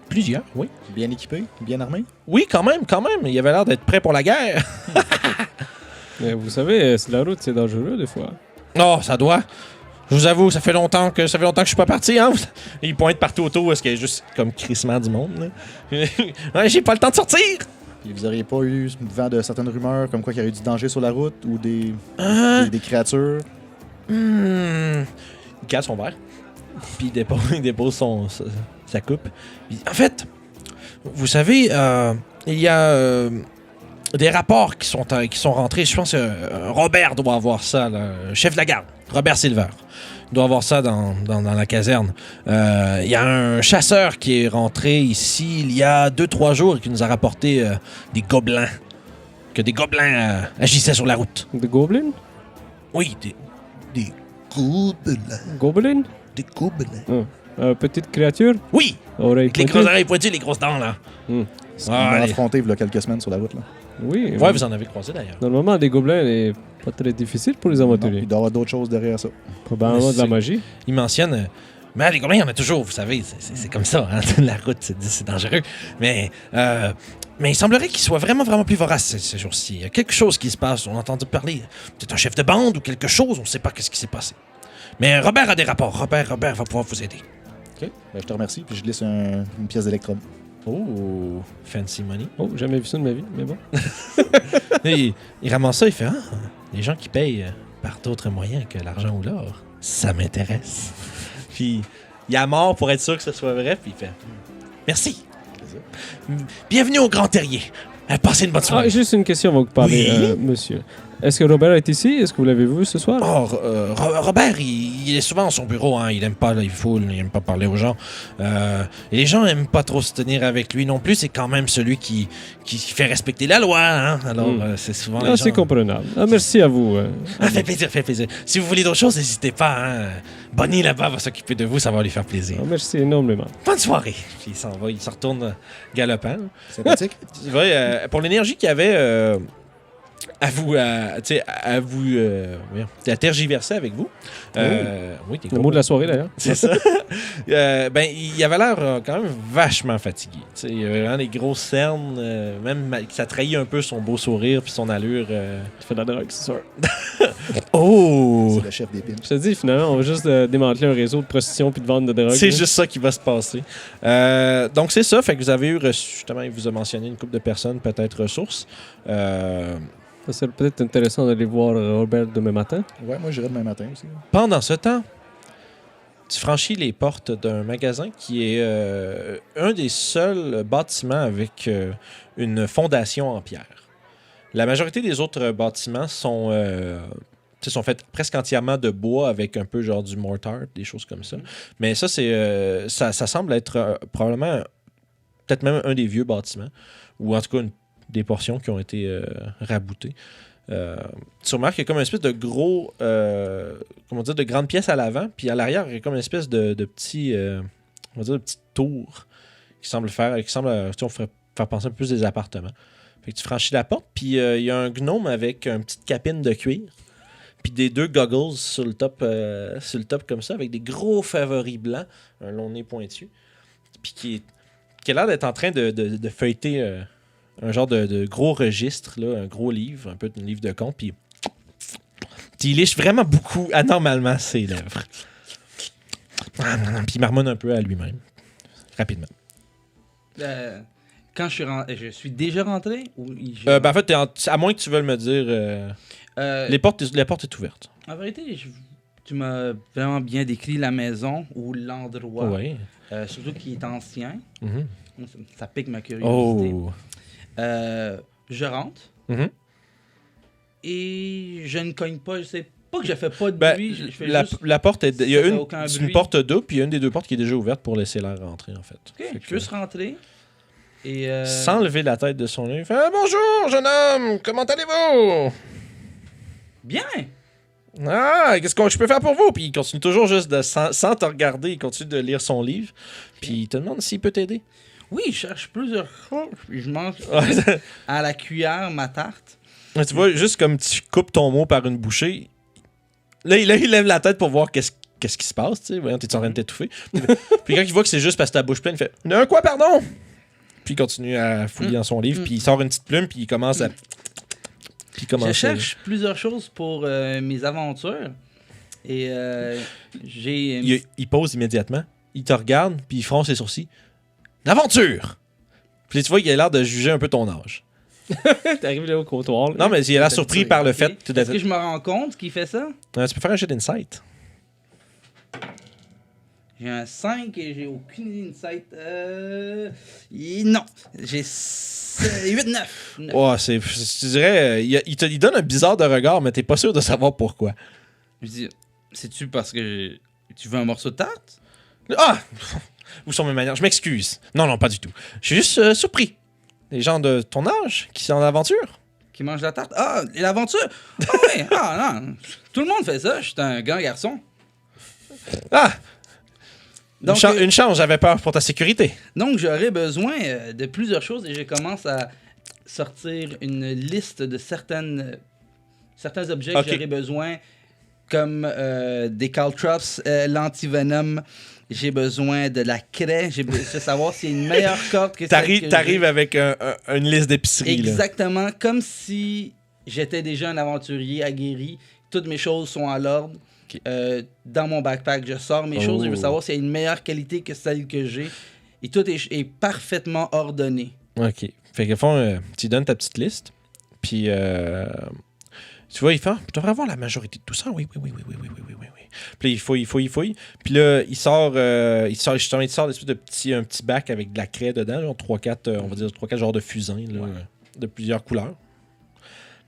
Oui. Bien équipés, bien armés. Oui, quand même. Il avait l'air d'être prêt pour la guerre. Mais vous savez, la route, c'est dangereux des fois. Oh, ça doit. Je vous avoue, ça fait longtemps que je suis pas parti, hein. Il pointe partout autour, est-ce qu'il y a juste comme crissement du monde, là. Ouais, j'ai pas le temps de sortir. Puis vous auriez pas eu vent de certaines rumeurs comme quoi qu'il y aurait eu du danger sur la route ou des créatures. Il casse son verre. Puis il dépose sa coupe. Puis, en fait, vous savez, il y a des rapports qui sont rentrés. Je pense que Robert doit avoir ça, là, chef de la garde, Robert Silver. Il doit avoir ça dans la caserne. Il y a un chasseur qui est rentré ici il y a 2-3 jours et qui nous a rapporté des gobelins. Que des gobelins agissaient sur la route. Des gobelins? Oui, des gobelins. Gobelins? Des gobelins. Petite créature? Oui! Oreilles Avec les pointues? grosses oreilles pointues, les grosses dents, là. On a allez. affronté il y a quelques semaines sur la route. Là. Oui. Ouais, vous en avez croisé, d'ailleurs. Normalement, des gobelins, c'est pas très difficile pour les Non, aventuriers. il doit y avoir d'autres choses derrière ça. Probablement de la C'est- magie. Il mentionne... mais les gobelins, il y en a toujours, vous savez. C'est comme ça, hein. La route, c'est dangereux. Mais il semblerait qu'il soit vraiment plus vorace ces jours-ci. Il y a quelque chose qui se passe. On a entendu parler. Peut-être un chef de bande ou quelque chose. On ne sait pas qu'est-ce qui s'est passé. Mais Robert a des rapports. Robert va pouvoir vous aider. OK. Ben, je te remercie. Puis je glisse une pièce d'électrum. Oh, fancy money. Oh, jamais vu ça de ma vie, mais bon. Il ramasse ça, il fait les gens qui payent par d'autres moyens que l'argent ou l'or, ça m'intéresse. Puis il a mort pour être sûr que ce soit vrai, puis il fait merci. Bienvenue au Grand Terrier. Passez une bonne soirée. Ah, juste une question avant que vous parlez, Oui? monsieur. Est-ce que Robert est ici? Est-ce que vous l'avez vu ce soir? Oh, Robert, il est souvent dans son bureau, hein. Il aime pas les foules, il aime pas parler aux gens. Et les gens aiment pas trop se tenir avec lui non plus. C'est quand même celui qui fait respecter la loi, hein. Alors, c'est souvent les gens... C'est comprenable. Ah, merci à vous. fait plaisir. Si vous voulez d'autres choses, n'hésitez pas, hein. Bonnie, là-bas, va s'occuper de vous, ça va lui faire plaisir. Ah, merci énormément. Bonne soirée. Puis il s'en va, il se retourne galopant. Sympathique. Tu vois, pour l'énergie qu'il y avait... à tergiverser avec vous. Oui, t'es Le mot de la soirée, d'ailleurs. C'est ça. Il avait l'air quand même vachement fatigué. T'sais, il avait vraiment des grosses cernes, ça trahit un peu son beau sourire puis son allure. Tu fais de la drogue, c'est sûr. Oh! C'est le chef des pimps. Je te dis, finalement, on va juste démanteler un réseau de prostitution puis de vente de drogue. C'est là. juste ça qui va se passer. Donc c'est ça, fait que vous avez eu reçu, justement, il vous a mentionné une couple de personnes, peut-être ressources. Ça serait peut-être intéressant d'aller voir Robert demain matin. Ouais, moi j'irai demain matin aussi. Pendant ce temps, tu franchis les portes d'un magasin qui est un des seuls bâtiments avec une fondation en pierre. La majorité des autres bâtiments sont faits presque entièrement de bois avec un peu genre du mortar, des choses comme ça. Mais ça, ça semble être probablement peut-être même un des vieux bâtiments, ou en tout cas des portions qui ont été raboutées. Tu remarques qu'il y a comme une espèce de gros, comment dire, de grande pièce à l'avant, puis à l'arrière, il y a comme une espèce de petit, on va dire, de petite tour qui semble on ferait faire penser un peu plus des appartements. Fait que tu franchis la porte, puis il y a un gnome avec une petite capine de cuir, puis des 2 goggles sur le top comme ça, avec des gros favoris blancs, un long nez pointu, puis qui a l'air d'être en train de feuilleter un genre de gros registre, là, un gros livre, un peu de livre de compte, puis il liche vraiment beaucoup, anormalement, ses lèvres. Puis il marmonne un peu à lui-même, rapidement. Quand je suis déjà rentré ou En fait, à moins que tu veuilles me dire, la porte est ouverte. En vérité, tu m'as vraiment bien décrit la maison ou l'endroit, Oui. surtout qui est ancien. Mhm. Ça pique ma curiosité. Oh. Je rentre Mhm. et je ne cogne pas. Je sais pas que je fais pas de Ben, bruit. Je fais la, juste... la porte est. Il y a Ça fait une aucun bruit. porte double, puis il y a une des 2 portes qui est déjà ouverte pour laisser l'air rentrer, en fait. Ok, Fait je que, peux juste rentrer. Et sans lever la tête de son livre, il fait bonjour, jeune homme, comment allez-vous? Bien! Ah, qu'est-ce que je peux faire pour vous? Puis il continue toujours juste sans te regarder, il continue de lire son livre, puis il te demande s'il peut t'aider. Oui, je cherche plusieurs choses. Puis je mange Ouais. à la cuillère ma tarte. Tu vois, juste comme tu coupes ton mot par une bouchée, là, il lève la tête pour voir qu'est-ce qui se passe, tu sais. Voyons, t'es en train de t'étouffer. Puis quand il voit que c'est juste parce que ta bouche pleine, il fait « Un quoi, pardon? » Puis il continue à fouiller dans son livre, puis il sort une petite plume, puis il commence à... Puis il commence Je cherche plusieurs choses pour mes aventures. Et j'ai... Il pose immédiatement, il te regarde, puis il fronce ses sourcils. « L'aventure! » Puis tu vois qu'il a l'air de juger un peu ton âge. T'arrives là au comptoir. Là. Non, mais il a l'air surpris par le Ok. fait Est-ce que je me rends compte qu'il fait ça? Tu peux faire un jet d'insight. J'ai un 5 et j'ai aucune insight. Non. J'ai 8, 9. Oh, tu dirais, il te donne un bizarre de regard, mais t'es pas sûr de savoir pourquoi. Je dis, c'est-tu parce que tu veux un morceau de tarte? Ah! Où sont mes manières? Je m'excuse. Non, pas du tout. Je suis juste surpris. Les gens de ton âge qui sont en aventure. Qui mange la tarte? Ah, et l'aventure? Ah oui, ah non. Tout le monde fait ça. Je suis un grand garçon. Ah! Donc, Une chance, j'avais peur pour ta sécurité. Donc, j'aurais besoin de plusieurs choses et je commence à sortir une liste de certains objets Ok. que j'aurais besoin, comme des caltrops, l'antivenom. J'ai besoin de la craie. J'ai besoin de savoir s'il y a une meilleure corde que celle que T'arrives j'ai. avec une liste d'épicerie. Là. Exactement, comme si j'étais déjà un aventurier aguerri. Toutes mes choses sont à l'ordre. Ok. Dans mon backpack, je sors mes choses et je veux savoir s'il y a une meilleure qualité que celle que j'ai. Et tout est parfaitement ordonné. OK. Fait que fond, tu lui donnes ta petite liste. Puis, tu vois, il fait, tu devrais avoir la majorité de tout ça. Oui. Puis il fouille. Puis là, il sort un petit bac avec de la craie dedans, genre 3-4, on va dire 3-4 genres de fusains, là, de plusieurs couleurs.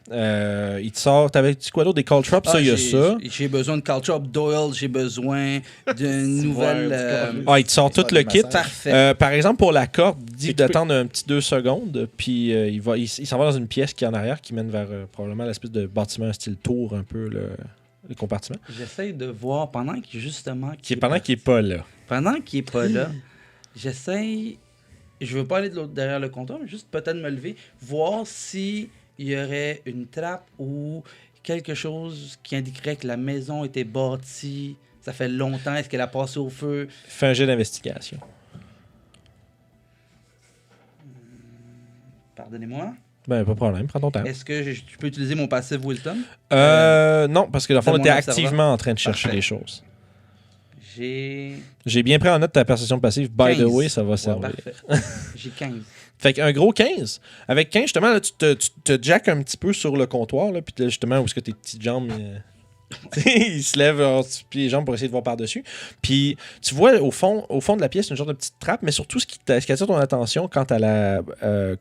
Il te sort, t'avais dit quoi d'autre? Des caltrops, ça, il y a ça. J'ai besoin de caltrop Doyle, j'ai besoin d'une nouvelle... Ah, il te sort tout le kit. Parfait. Par exemple, pour la corde, dis Et tu d'attendre un petit 2 secondes, puis il s'en va dans une pièce qui est en arrière, qui mène vers probablement l'espèce de bâtiment style tour, un peu, le compartiment. J'essaie de voir pendant qu'il justement... Pendant qu'il est pas là. Pendant qu'il est pas là, j'essaie... Je veux pas aller derrière le comptoir, mais juste peut-être me lever, voir si il y aurait une trappe ou quelque chose qui indiquerait que la maison était bâtie. Ça fait longtemps. Est-ce qu'elle a passé au feu? Fais un jet d'investigation. Pardonnez-moi. Ben, pas de problème, prends ton temps. Est-ce que je peux utiliser mon passif Wisdom? Non, parce que dans le fond, on de mon était observant. activement en train de chercher Parfait. les choses. J'ai J'ai bien pris en note ta perception passive. By 15. the way, ça va Ouais, servir. parfait. J'ai 15. Fait qu'un gros 15. Avec 15, justement, là, tu te jackes un petit peu sur le comptoir, là, puis là, justement, où est-ce que tes petites jambes... ils se lèvent tu plies les jambes pour essayer de voir par-dessus. Puis tu vois au fond de la pièce une genre de petite trappe, mais surtout ce qui attire ton attention quant à la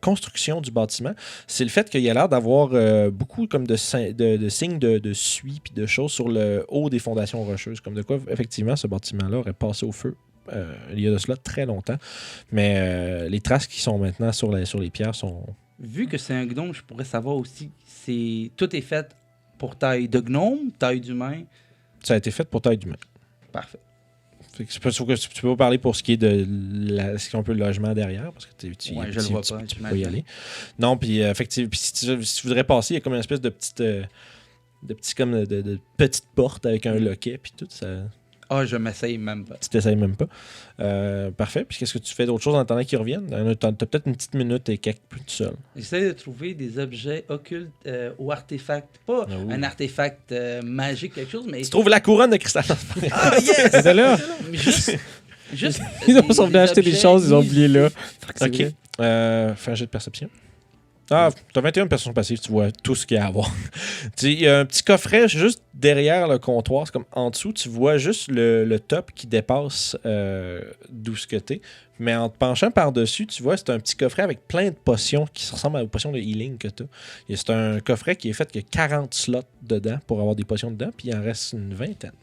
construction du bâtiment, c'est le fait qu'il y a l'air d'avoir beaucoup comme de signes de suie puis de choses sur le haut des fondations rocheuses. Comme de quoi, effectivement, ce bâtiment-là aurait passé au feu il y a de cela très longtemps. Mais les traces qui sont maintenant sur les pierres sont vu que c'est un gnome, je pourrais savoir aussi tout est fait pour taille de gnome, taille d'humain. Ça a été fait pour taille d'humain. Parfait. Fait que c'est pas sûr que tu peux pas parler pour ce qui est de ce qu'on peut le logement derrière, parce que Ouais, je le vois pas, tu peux j'imagine. y aller. Non, puis effectivement, puis si tu voudrais passer, il y a comme une espèce de petite de petite porte avec un loquet, puis tout ça. Ah, je m'essaye même pas. Tu t'essayes même pas. Parfait. Puis qu'est-ce que tu fais d'autre chose en attendant qu'ils reviennent? T'as peut-être une petite minute et quelques plus tout seul. J'essaie de trouver des objets occultes ou artefacts. Pas Ah oui. un artefact magique, quelque chose, mais. Tu trouves la couronne de cristal. Ah, yes! C'était là. Mais juste Ils ont sont venus acheter des objets choses, ils ont mis- oublié là. OK. Fais un jet de perception. Ah, t'as 21 perceptions passives, tu vois tout ce qu'il y a à voir. Il y a un petit coffret juste derrière le comptoir, c'est comme en dessous, tu vois juste le top qui dépasse d'où ce que t'es. Mais en te penchant par-dessus, tu vois, c'est un petit coffret avec plein de potions qui ressemblent aux potions de healing que t'as. Et c'est un coffret qui est fait qu'il y a 40 slots dedans pour avoir des potions dedans, puis il en reste une vingtaine.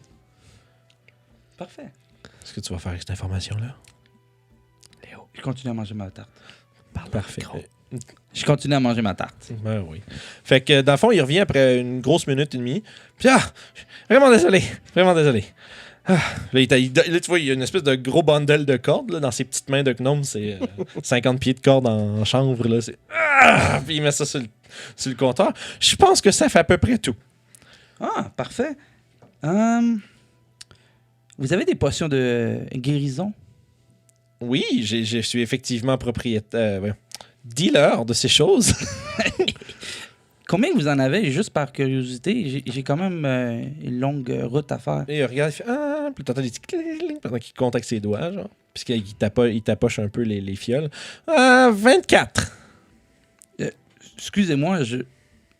Parfait. Qu'est-ce que tu vas faire avec cette information-là? Je continue à manger ma tarte. Parfait. Je continue à manger ma tarte. Ben oui. Fait que dans le fond, il revient après une grosse minute et demie. Puis vraiment désolé. Vraiment désolé. Là, là, tu vois, il y a une espèce de gros bundle de cordes là, dans ses petites mains de gnome. C'est 50 pieds de cordes en chanvre. Là, puis il met ça sur le comptoir. Je pense que ça fait à peu près tout. Ah, parfait. Vous avez des potions de guérison? Oui, je suis effectivement propriétaire, dealer de ces choses. Combien vous en avez, juste par curiosité? J'ai quand même une longue route à faire. Et il regarde, il fait puis t'entends des petits cling pendant qu'il compte avec ses doigts, genre. Puisqu'il tapoche un peu les fioles. 24. Excusez-moi, je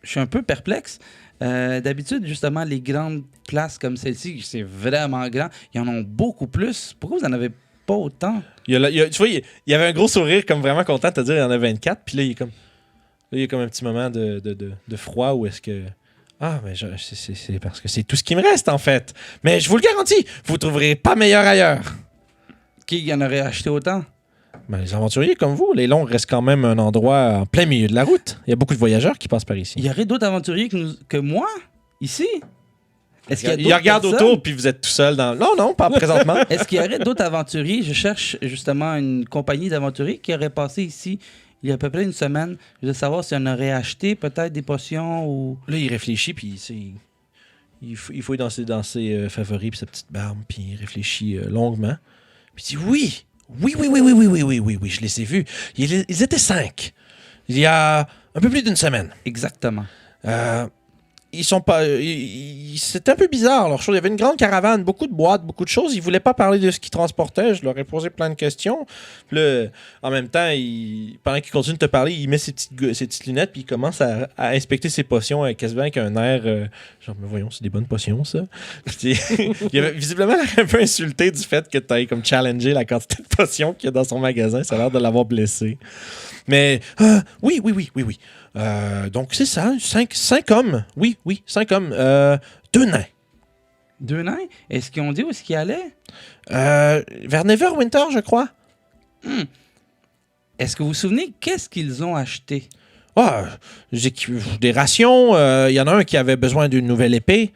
suis un peu perplexe. D'habitude, justement, les grandes places comme celle-ci, c'est vraiment grand. Ils en ont beaucoup plus. Pourquoi vous en avez pas autant? Tu vois, il y avait un gros sourire, comme vraiment content de te dire il y en a 24. Puis là, il y a comme un petit moment de froid où est-ce que. Ah, mais c'est parce que c'est tout ce qui me reste, en fait. Mais je vous le garantis, vous ne trouverez pas meilleur ailleurs. Qui en aurait acheté autant? Ben, les aventuriers comme vous, les Longs restent quand même un endroit en plein milieu de la route. Il y a beaucoup de voyageurs qui passent par ici. Il y aurait d'autres aventuriers que moi, ici? Est-ce qu'il y a Il d'autres regarde personnes? autour, puis vous êtes tout seul dans. Non, pas présentement. Est-ce qu'il y aurait d'autres aventuriers? Je cherche justement une compagnie d'aventuriers qui aurait passé ici il y a à peu près une semaine. Je veux savoir si on aurait acheté peut-être des potions ou... Là, il réfléchit, puis il fouille dans ses favoris, puis sa petite barbe, puis il réfléchit longuement. Puis il dit oui, je les ai vus. Ils étaient 5. Il y a un peu plus d'une semaine. Exactement. Ils sont pas. C'était un peu bizarre leur chose. Il y avait une grande caravane, beaucoup de boîtes, beaucoup de choses. Ils voulaient pas parler de ce qu'ils transportaient. Je leur ai posé plein de questions. Puis là, en même temps, pendant qu'il continue de te parler, il met ses petites lunettes puis il commence à inspecter ses potions quasiment avec un air genre, mais voyons, c'est des bonnes potions, ça. Puis, il avait visiblement l'air un peu insulté du fait que tu aies comme challengé la quantité de potions qu'il y a dans son magasin. Ça a l'air de l'avoir blessé. Mais oui. Donc c'est ça, 5 hommes. Oui, 5 hommes. 2 nains. 2 nains? Est-ce qu'ils ont dit où est-ce qu'ils allaient? Vers Neverwinter, je crois. Est-ce que vous vous souvenez qu'est-ce qu'ils ont acheté? Des rations. Il y en a un qui avait besoin d'une nouvelle épée.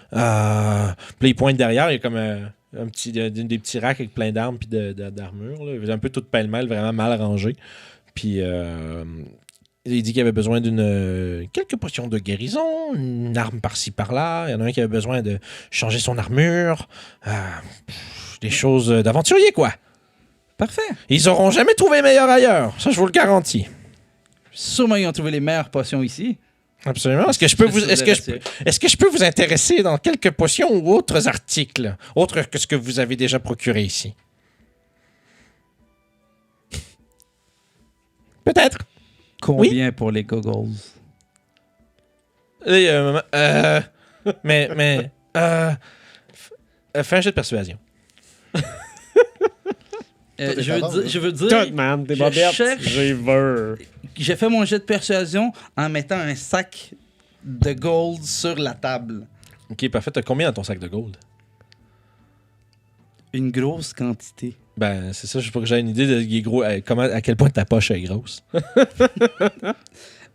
Puis là, il pointe derrière, il y a comme des petits racks avec plein d'armes puis d'armures. Là. Un peu tout pêle-mêle, vraiment mal rangé. Puis il dit qu'il avait besoin quelques potions de guérison, une arme par-ci par-là. Il y en a un qui avait besoin de changer son armure. Des choses d'aventurier, quoi. Parfait. Ils auront jamais trouvé meilleur ailleurs. Ça, je vous le garantis. Sûrement, ils ont trouvé les meilleures potions ici. Absolument. Est-ce que je peux vous intéresser dans quelques potions ou autres articles, autres que ce que vous avez déjà procuré ici? Peut-être. Combien pour les goggles? Fais un jet de persuasion. Je veux dire, Tout, man, des je bobettes. cherche- J'ai peur. j'ai fait mon jet de persuasion en mettant un sac de gold sur la table. Ok, parfait. T'as combien dans ton sac de gold? Une grosse quantité. Ben, c'est ça, je sais pas que j'ai une idée de il est gros, à quel point ta poche est grosse.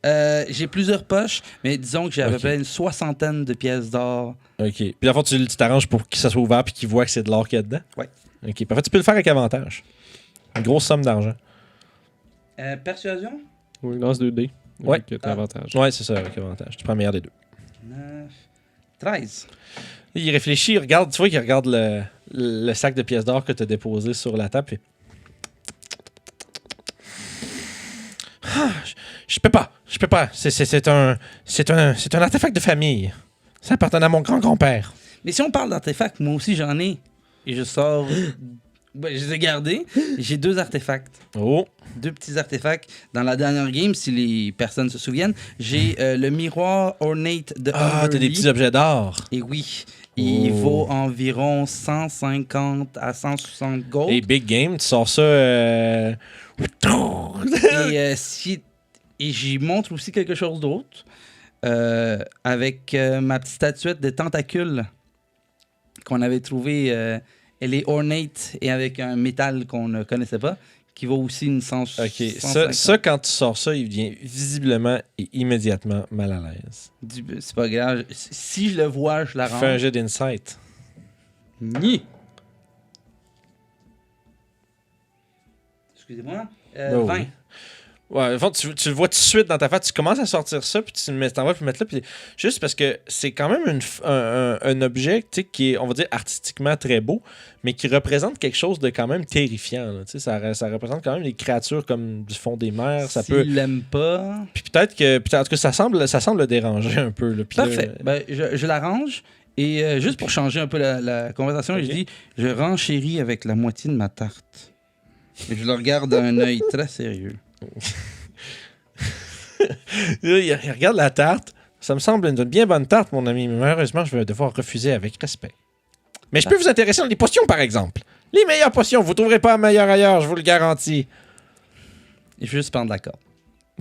J'ai plusieurs poches, mais disons que j'ai à peu Ok. près une 60aine de pièces d'or. OK. Puis la fois, tu t'arranges pour que ça soit ouvert puis qu'il voit que c'est de l'or qu'il y a dedans? Ouais. OK. Parfait, tu peux le faire avec avantage. Une grosse somme d'argent. Persuasion? Oui, lance 2 dés. Ouais. Avec t'as avantage. Ouais, c'est ça, avec avantage. Tu prends le meilleur des deux. 9, 13. Il réfléchit, il regarde, tu vois qu'il regarde le sac de pièces d'or que tu as déposé sur la table. Puis... Je peux pas. C'est un artefact de famille. Ça appartenait à mon grand-grand-père. Mais si on parle d'artefacts, moi aussi j'en ai. Et je sors. Ben, je les ai gardés. J'ai 2 artefacts. Oh. 2 petits artefacts. Dans la dernière game, si les personnes se souviennent, j'ai le miroir ornate de Ah, t'as des Humberly. petits objets d'or. Et oui, il Oh. vaut environ 150 à 160 gold. Et Big Game, tu sors ça. Et j'y montre aussi quelque chose d'autre. Avec ma petite statuette de tentacule qu'on avait trouvée. Elle est ornate et avec un métal qu'on ne connaissait pas, qui vaut aussi une 100. OK. Ça, quand tu sors ça, il devient visiblement et immédiatement mal à l'aise. C'est pas grave. Si je le vois, je la Fais un range. jet d'insight. Ni. Excusez-moi. Oh, 20. oui. Ouais, au fond, tu le vois tout de suite dans ta face, tu commences à sortir ça, puis tu t'en vas puis mettre là, puis juste parce que c'est quand même un objet, tu sais, qui est, on va dire, artistiquement très beau, mais qui représente quelque chose de quand même terrifiant. Là, tu sais, ça représente quand même des créatures comme du fond des mers, ça peut... S'il l'aime pas. Puis peut-être que, en tout cas, ça semble le déranger un peu. Là, puis là, Parfait. Ben, je la range. Et juste pour changer un peu la conversation, Ok. je dis je renchéris avec la moitié de ma tarte. Et je le regarde d'un œil très sérieux. Là, il regarde la tarte. Ça me semble une bien bonne tarte, mon ami, mais malheureusement, je vais devoir refuser avec respect. Mais je peux vous intéresser dans les potions, par exemple. Les meilleures potions, vous ne trouverez pas meilleures ailleurs, je vous le garantis. Et je vais juste prendre la corde.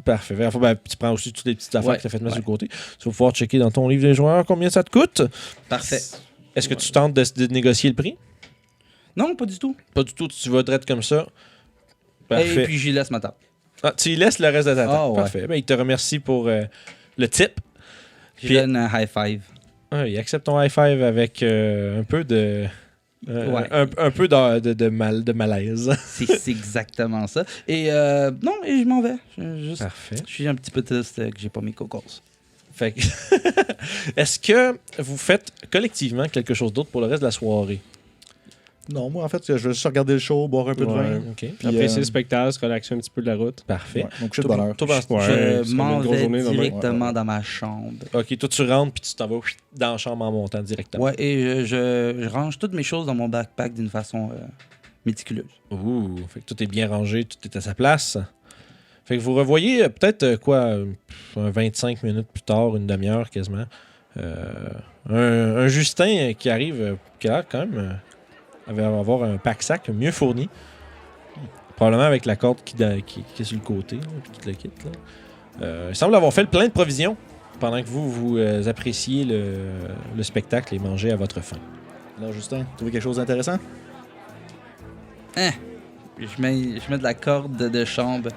Parfait. Ben, tu prends aussi toutes les petites affaires Ouais, que tu as faites mettre ouais. sur le côté. Tu vas pouvoir checker dans ton livre des joueurs combien ça te coûte. Parfait. Est-ce que tu tentes de négocier le prix? Non, pas du tout. Pas du tout, tu vas direct comme ça. Et Parfait. puis j'y laisse ma tarte. Ah, tu y laisses le reste de ta tarte. Ah, ouais. Parfait. Ben, il te remercie pour le tip. Je Puis- donne un high five. Ah, il accepte ton high five avec un peu de. Ouais. un peu de malaise. C'est exactement ça. Et non, et je m'en vais. Parfait. Je suis un petit peu triste que j'ai pas mes cocos. Fait que est-ce que vous faites collectivement quelque chose d'autre pour le reste de la soirée? Non, moi, en fait, je vais juste regarder le show, boire un peu de Ouais. vin. OK. Puis, Apprécier le spectacle, se relaxer un petit peu de la route. Parfait. Ouais, donc, coucher de bonne heure. Toi, Ouais, je ça va être une m'en grosse vais journée demain. directement dans ma chambre. OK, toi, tu rentres puis tu t'en vas dans la chambre en montant directement. Ouais, et je range toutes mes choses dans mon backpack d'une façon méticuleuse. Ouh, fait que tout est bien rangé, tout est à sa place. Fait que vous revoyez peut-être un 25 minutes plus tard, une demi-heure quasiment. Un Justin qui arrive, qui a l'air quand même avoir un pack-sac mieux fourni. Probablement avec la corde qui est sur le côté, là, puis tout le kit. Là. Il semble avoir fait le plein de provisions pendant que vous appréciez le spectacle et mangez à votre faim. Alors, Justin, trouvé quelque chose d'intéressant? Je mets de la corde de chambre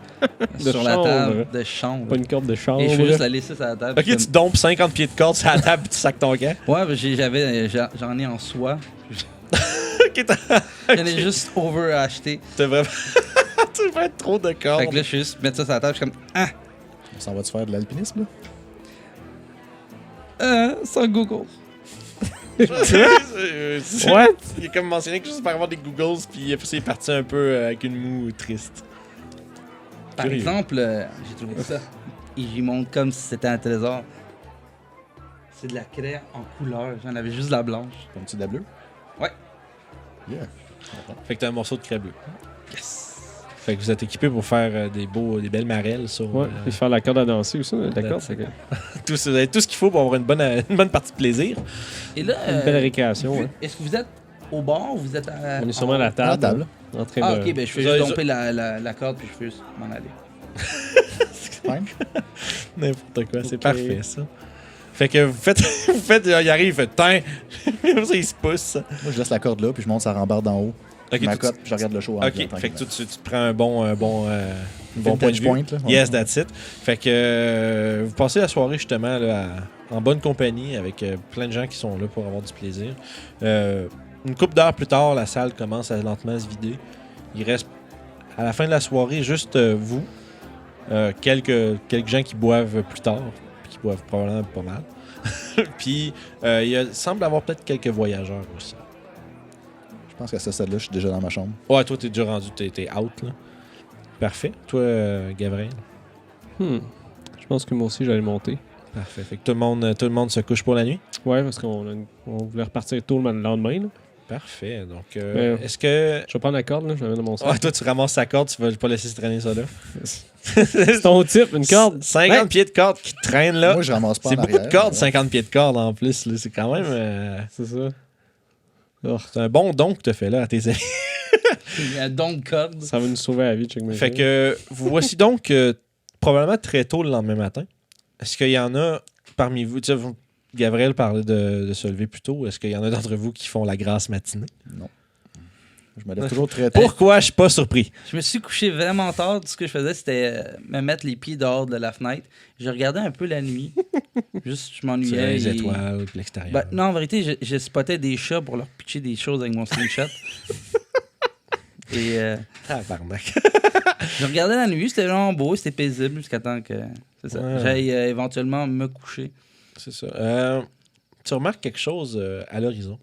De sur la chambre. table de chambre. Pas une corde de chambre. Et je fais juste la laisser sur la table. Ok, tu dompes 50 pieds de corde sur la table et tu sacs ton camp. Ouais, ben, j'en ai en soie. Ok, J'en ai juste over-acheté. t'as vraiment. Tu fais trop de cordes. Fait que là, je fais juste mettre ça sur la table. Je suis comme, On s'en va-tu faire de l'alpinisme, là? sans Google. What? Il a comme mentionné que juste par avoir des Googles, puis après ça, il est parti un peu avec une moue triste. Par Curieux. exemple, j'ai trouvé ça. Et j'y montre comme si c'était un trésor. C'est de la craie en couleur. J'en avais juste la blanche. Comme-tu de la bleue? Ouais. Yeah. Fait que t'as un morceau de craie bleue. Yes! Fait que vous êtes équipé pour faire des belles marelles sur. Ouais, puis faire la corde à danser aussi. D'accord, that's c'est que- vous avez tout ce qu'il faut pour avoir une bonne partie de plaisir. Et là, une belle récréation. hein. est-ce que vous êtes au bar ou vous êtes à. On est sûrement à la À la table. table. En train Ah, de... ok, ben je fais Vous juste avez- domper la corde puis je fais juste m'en aller. Fine. N'importe quoi, c'est Ok. parfait ça. Fait que il arrive, il fait teint. Comme ça, il se pousse. Moi, je laisse la corde là, puis je monte sa rambarde d'en haut. Ok, Je toi, m'accote, puis je regarde le show. en Ok, viant, fait que tranquillement. tu te prends un bon point de Vintage vue. point, là. Yes, that's it. Fait que vous passez la soirée justement là, en bonne compagnie avec plein de gens qui sont là pour avoir du plaisir. Une couple d'heures plus tard, la salle commence à lentement se vider. Il reste à la fin de la soirée juste vous, quelques gens qui boivent plus tard, puis qui boivent probablement pas mal. Puis il semble avoir peut-être quelques voyageurs aussi. Je pense qu'à ce stade-là, je suis déjà dans ma chambre. Ouais, toi t'es déjà rendu, t'es out là. Parfait. Toi, Gabriel. Je pense que moi aussi, j'allais monter. Parfait. Fait que tout le monde se couche pour la nuit. Ouais, parce qu'on voulait repartir tôt le lendemain. Là. Parfait. Donc, Ouais. est-ce que. Je vais prendre la corde, là, je la mets dans mon sac. Ouais, toi, tu ramasses sa corde, tu vas pas laisser se traîner ça là. C'est ton type, une corde. 50 Ouais. pieds de corde qui traîne là. Moi, je ramasse pas C'est en beaucoup arrière. de cordes, Ouais. 50 pieds de corde en plus. Là. C'est quand même. C'est ça. C'est un bon don que tu as fait là à tes amis. Il y a donc code. Ça va nous sauver la vie, check mes Fait que vous voici donc probablement très tôt le lendemain matin. Est-ce qu'il y en a parmi vous, tu sais, Gabriel parlait de se lever plus tôt. Est-ce qu'il y en a d'entre vous qui font la grasse matinée? Non. Je me lève toujours très tôt. Pourquoi je suis pas surpris? Je me suis couché vraiment tard. Tout ce que je faisais, c'était me mettre les pieds dehors de la fenêtre. Je regardais un peu la nuit. Juste, je Sur m'ennuyais. les et- étoiles, puis l'extérieur. Ben, non, en vérité, je spottais des chats pour leur pitcher des choses avec mon slingshot. Et Tabarnak. je regardais la nuit, c'était vraiment beau, c'était paisible jusqu'à temps que c'est ça. Ouais. J'aille éventuellement me coucher. C'est ça. Tu remarques quelque chose à l'horizon.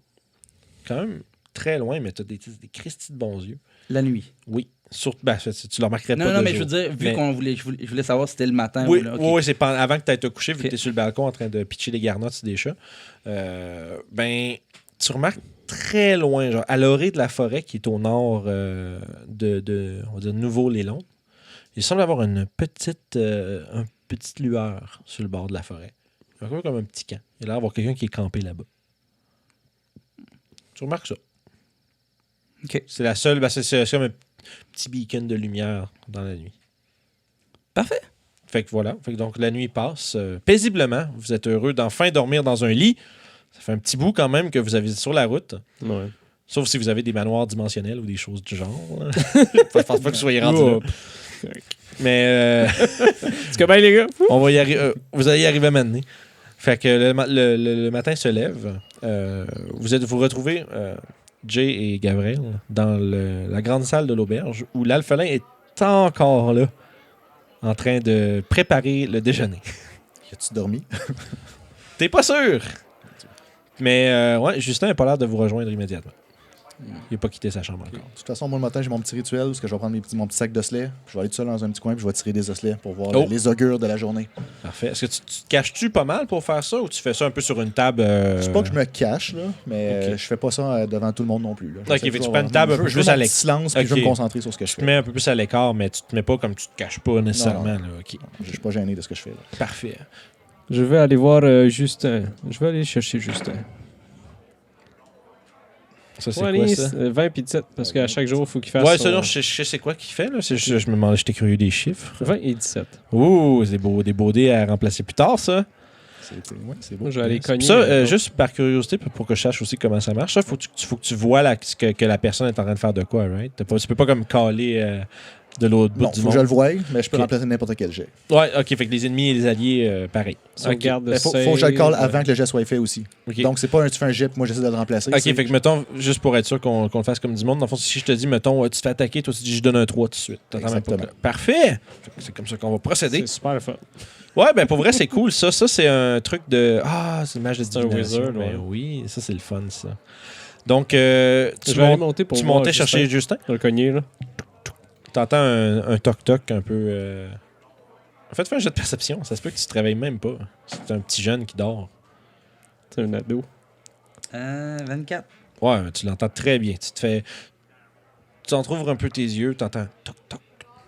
Quand même très loin, mais tu as des cristis de bons yeux. La nuit. Oui. Surtout, tu le remarquerais pas. Non, de mais je jour. veux dire, vu Mais- qu'on voulait, je voulais savoir si c'était le matin Oui, ou là. ok. oui, c'est avant que tu ailles te coucher, vu que Ok. tu es sur le balcon en train de pitcher des garnottes sur des chats. Ben, tu remarques très loin, genre à l'orée de la forêt qui est au nord on va dire Nouveau-les-Londes, il semble avoir une petite lueur sur le bord de la forêt. Un peu comme un petit camp. Il a l'air d'avoir quelqu'un qui est campé là-bas. Tu remarques ça. Ok. C'est la seule, c'est comme un petit beacon de lumière dans la nuit. Parfait. Fait que voilà. Fait que donc la nuit passe paisiblement. Vous êtes heureux d'enfin dormir dans un lit. Ça fait un petit bout quand même que vous avez sur la route. Ouais. Sauf si vous avez des manoirs dimensionnels ou des choses du genre. Je pense pas que vous soyez rendu là. Mais Est-ce que bien, les gars? on va y arriver. Vous allez y arriver maintenant. Fait que le matin se lève. Vous retrouvez Jay et Gabriel dans la grande salle de l'auberge où l'alphelin est encore là en train de préparer le déjeuner. As-tu dormi? T'es pas sûr? Mais ouais, Justin n'a pas l'air de vous rejoindre immédiatement. Il n'a pas quitté sa chambre encore. De toute façon, moi, le matin, j'ai mon petit rituel où je vais prendre mon petit sac d'osselets. Je vais aller tout seul dans un petit coin puis je vais tirer des osselets pour voir Oh. les augures de la journée. Parfait. Est-ce que tu te caches-tu pas mal pour faire ça ou tu fais ça un peu sur une table? C'est pas que je me cache, là, mais Ok. je fais pas ça devant tout le monde non plus. Là. Ok, J'essaie fait que tu toujours prends une d'avoir- table un peu je veux plus à mon l'ex- petit silence puis je veux Ok. me concentrer sur ce que je Tu te fais. mets un peu plus à l'écart, mais tu te mets pas comme tu te caches pas nécessairement. Non, Là. Ok. Je suis pas gêné de ce que je fais. Là. Parfait. Je vais aller voir Justin. Je vais aller chercher Justin. Ça, c'est Ouais, quoi allez, ça? 20 puis 17, parce qu'à chaque jour, il faut qu'il fasse. Ouais, son- ça, non, je sais c'est quoi qu'il fait. Là. C'est juste, je me demandais, j'étais curieux des chiffres. 20 et 17. Ouh, c'est des beaux dés à remplacer plus tard, ça. C'est beau. Moi, je vais aller cogner. Ça, juste par curiosité, pour que je sache aussi comment ça marche, ça, faut que tu vois que la personne est en train de faire de quoi, right? Tu peux pas comme caler de l'autre bout Non, du faut que je monde. le voie, mais je peux Ok. remplacer n'importe quel jet. Ouais, ok, fait que les ennemis et les alliés, pareil. Sauvegarde de Il faut save, que je le call avant que le jet soit fait aussi. Ok. Donc, c'est pas tu fais un jet puis moi j'essaie de le remplacer. Ok, c'est- fait que mettons, juste pour être sûr qu'on le fasse comme du monde, dans le fond, si je te dis, mettons, tu te fais attaquer, toi tu dis, je donne un 3 tout de suite. T'entends même pas. Exactement. Parfait! Fait que c'est comme ça qu'on va procéder. C'est super le fun. Ouais, ben pour vrai, c'est cool. Ça, c'est un truc de. Ah, c'est une image de C'est un divination. wizard, Ben ouais. oui, ça, c'est le fun, ça. Donc, tu, Je vais aller monter pour tu voir montais chercher Justin. Justin. Le cogner, là. T'entends un toc-toc un peu. En fait, fais un jet de perception. Ça se peut que tu te réveilles même pas. C'est un petit jeune qui dort. C'est un ado. 24. Ouais, tu l'entends très bien. Tu te fais. Tu entrouvres un peu tes yeux, t'entends toc-toc